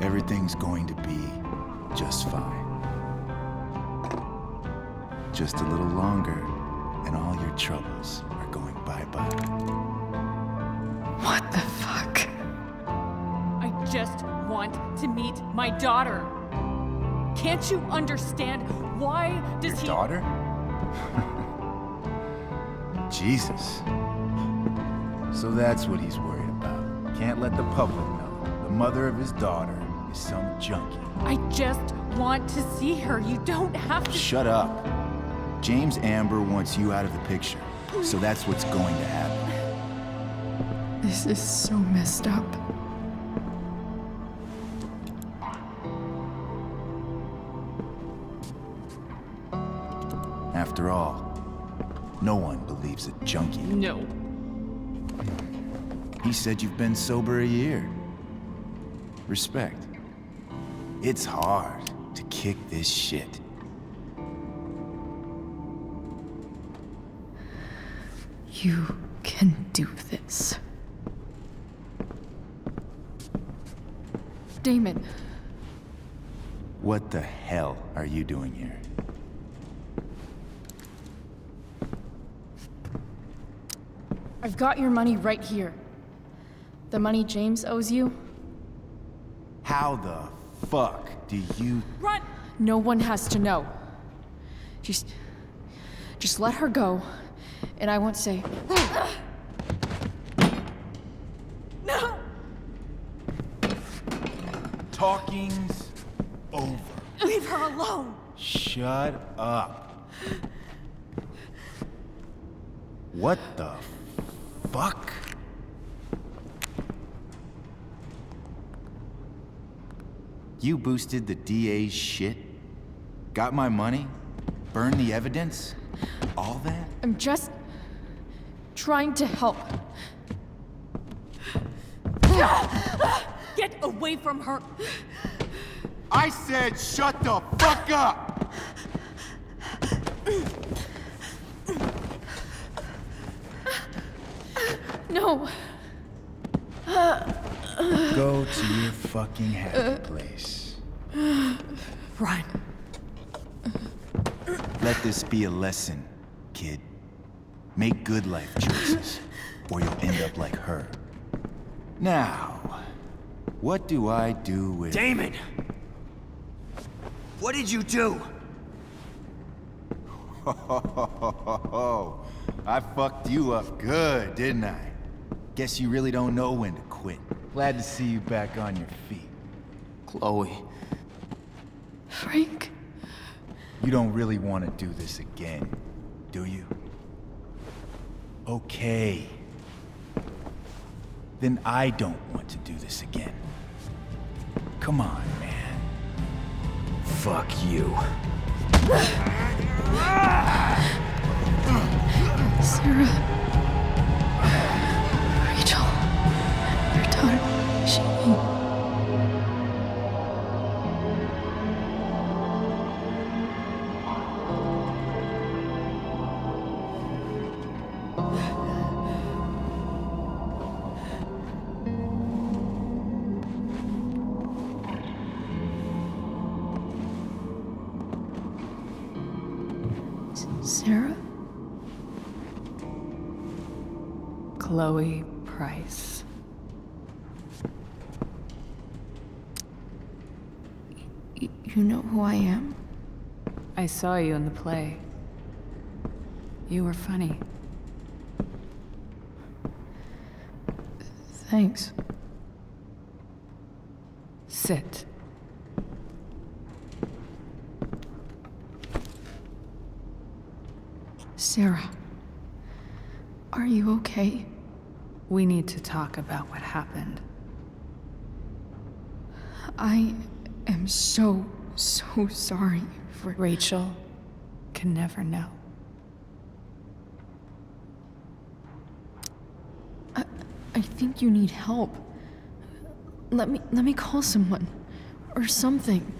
Everything's going to be just fine. Just a little longer, and all your troubles are going bye-bye. What the fuck? I just want to meet my daughter. Can't you understand? Why does Your daughter? Jesus. So that's what he's worried about. Can't let the public know. The mother of his daughter is some junkie. I just want to see her. You don't have to. Shut up. James Amber wants you out of the picture, so that's what's going to happen. This is so messed up. After all, no one believes a junkie. No. He said you've been sober a year. Respect. It's hard to kick this shit. You can do this. Damon. What the hell are you doing here? I've got your money right here. The money James owes you. How the fuck do you... Run! No one has to know. Just let her go, and I won't say... No! Talking's over. Leave her alone! Shut up. What the fuck? You boosted the DA's shit? Got my money? Burned the evidence? All that? I'm just trying to help. Get away from her! I said shut the fuck up! No. Go to your fucking happy place. Run. Let this be a lesson, kid. Make good life choices, or you'll end up like her. Now, what do I do with... Damon! What did you do? I fucked you up good, didn't I? Guess you really don't know when to quit. Glad to see you back on your feet. Chloe. Frank? You don't really want to do this again, do you? Okay. Then I don't want to do this again. Come on, man. Fuck you. Sarah. Rachel. Your daughter. She. Sarah? Chloe Price. You know who I am? I saw you in the play. You were funny. Thanks. Sit. Sarah. Are you okay? We need to talk about what happened. I am so sorry for... Rachel can never know. I think you need help. Let me call someone. Or something.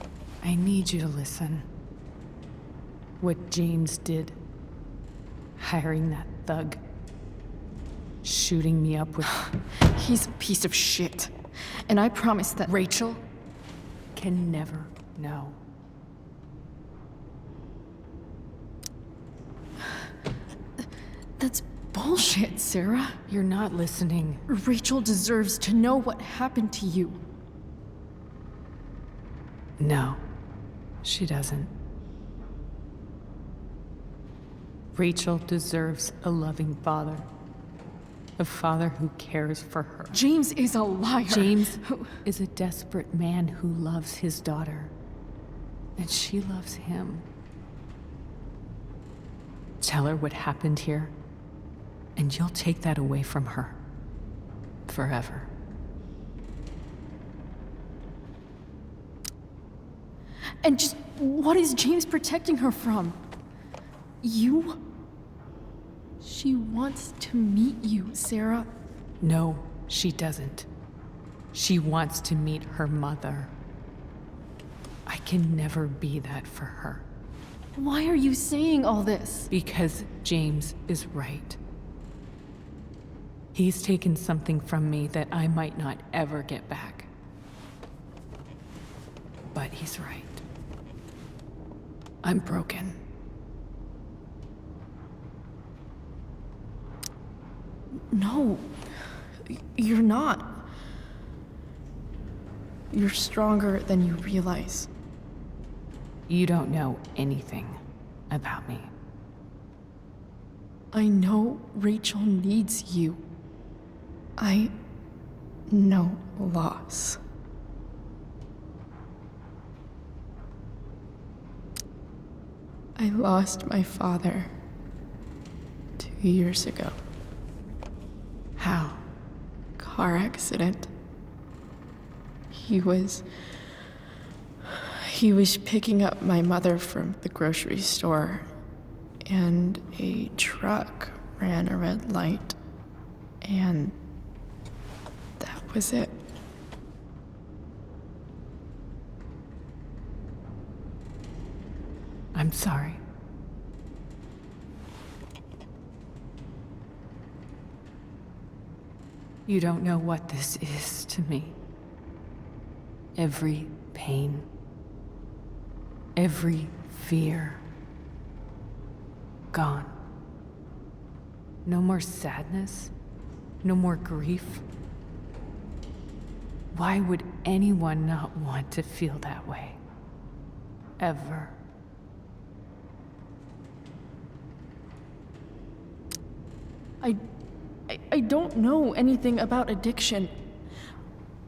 I need you to listen. What James did. Hiring that thug. Shooting me up with... He's a piece of shit. And I promise that... Rachel can never know. That's bullshit, Sarah. You're not listening. Rachel deserves to know what happened to you. No, she doesn't. Rachel deserves a loving father. A father who cares for her. James is a liar. James is a desperate man who loves his daughter. And she loves him. Tell her what happened here, and you'll take that away from her. Forever. And just what is James protecting her from? You? She wants to meet you, Sarah. No, she doesn't. She wants to meet her mother. I can never be that for her. Why are you saying all this? Because James is right. He's taken something from me that I might not ever get back. But he's right. I'm broken. No, you're not. You're stronger than you realize. You don't know anything about me. I know Rachel needs you. I know loss. I lost my father 2 years ago. How? Car accident. He was picking up my mother from the grocery store, and a truck ran a red light, and that was it. I'm sorry. You don't know what this is to me. Every pain, every fear, gone. No more sadness, no more grief. Why would anyone not want to feel that way? Ever. I don't know anything about addiction,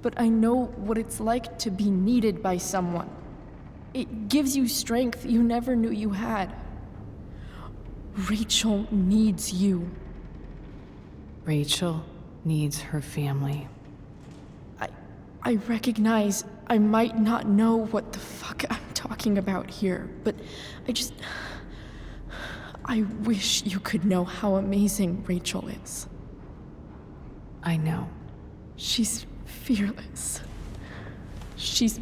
but I know what it's like to be needed by someone. It gives you strength you never knew you had. Rachel needs you. Rachel needs her family. I recognize I might not know what the fuck I'm talking about here, but I wish you could know how amazing Rachel is. I know. She's fearless. She's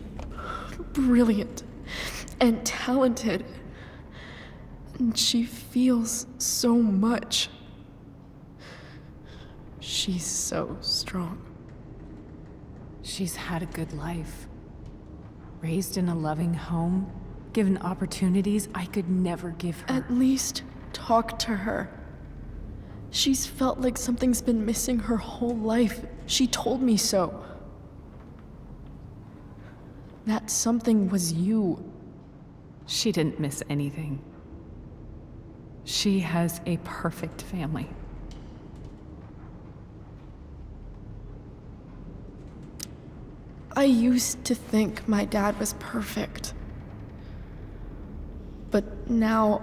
brilliant and talented. And she feels so much. She's so strong. She's had a good life. Raised in a loving home, given opportunities I could never give her. At least talk to her. She's felt like something's been missing her whole life. She told me so. That something was you. She didn't miss anything. She has a perfect family. I used to think my dad was perfect. But now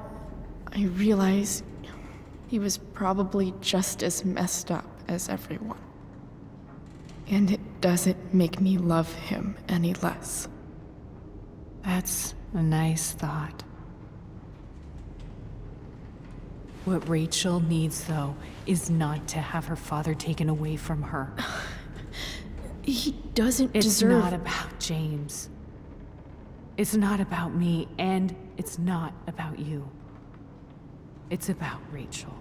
I realize he was probably just as messed up as everyone. And it doesn't make me love him any less. That's a nice thought. What Rachel needs, though, is not to have her father taken away from her. He doesn't It's deserve... not about James. It's not about me, and it's not about you. It's about Rachel.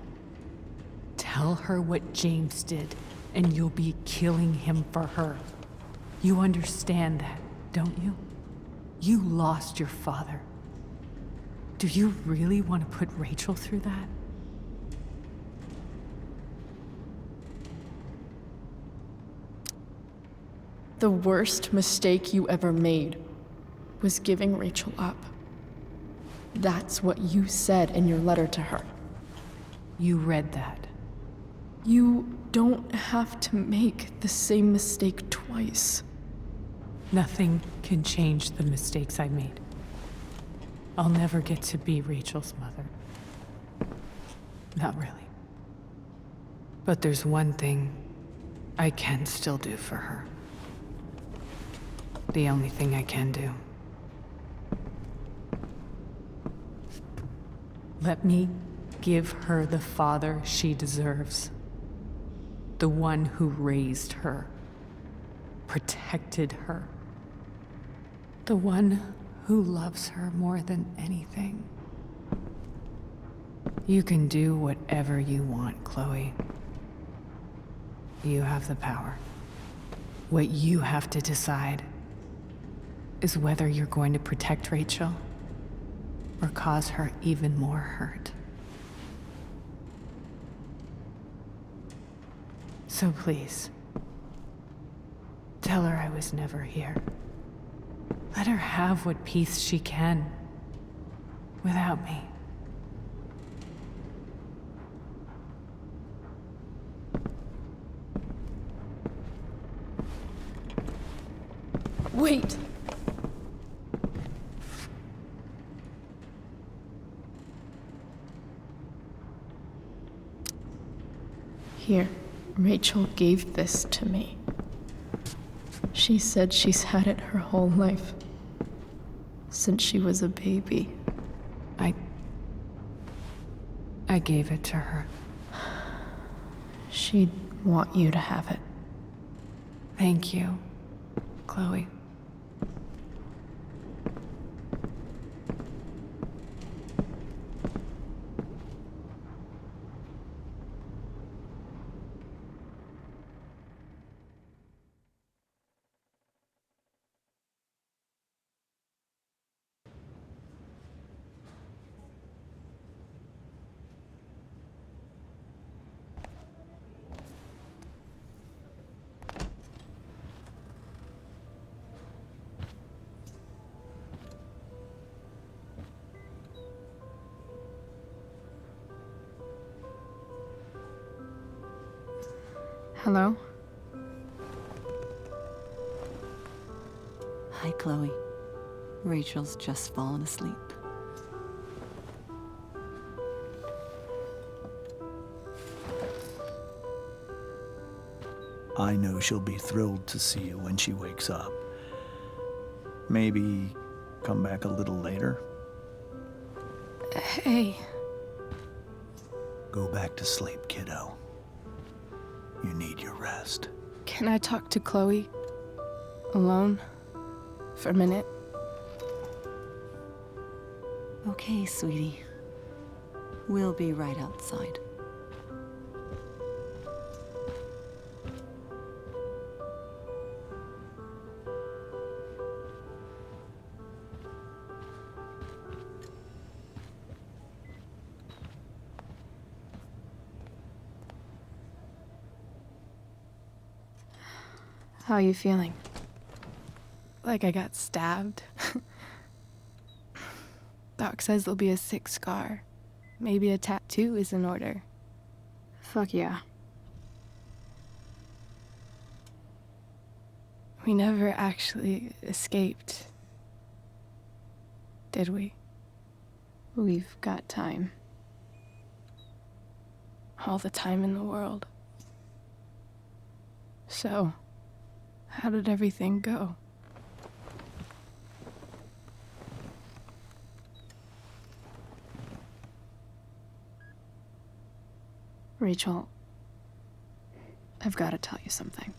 Tell her what James did, and you'll be killing him for her. You understand that, don't you? You lost your father. Do you really want to put Rachel through that? The worst mistake you ever made was giving Rachel up. That's what you said in your letter to her. You read that. You don't have to make the same mistake twice. Nothing can change the mistakes I made. I'll never get to be Rachel's mother. Not really. But there's one thing I can still do for her. The only thing I can do. Let me give her the father she deserves. The one who raised her, protected her. The one who loves her more than anything. You can do whatever you want, Chloe. You have the power. What you have to decide is whether you're going to protect Rachel or cause her even more hurt. So please, tell her I was never here. Let her have what peace she can without me. Wait! Here, Rachel gave this to me. She said she's had it her whole life. Since she was a baby. I gave it to her. She'd want you to have it. Thank you, Chloe. Hello? Hi, Chloe. Rachel's just fallen asleep. I know she'll be thrilled to see you when she wakes up. Maybe come back a little later? Hey. Go back to sleep, kiddo. You need your rest. Can I talk to Chloe? Alone? For a minute? Okay, sweetie. We'll be right outside. How are you feeling? Like I got stabbed? Doc says there'll be a sick scar. Maybe a tattoo is in order. Fuck yeah. We never actually escaped, did we? We've got time. All the time in the world. So, how did everything go? Rachel, I've got to tell you something.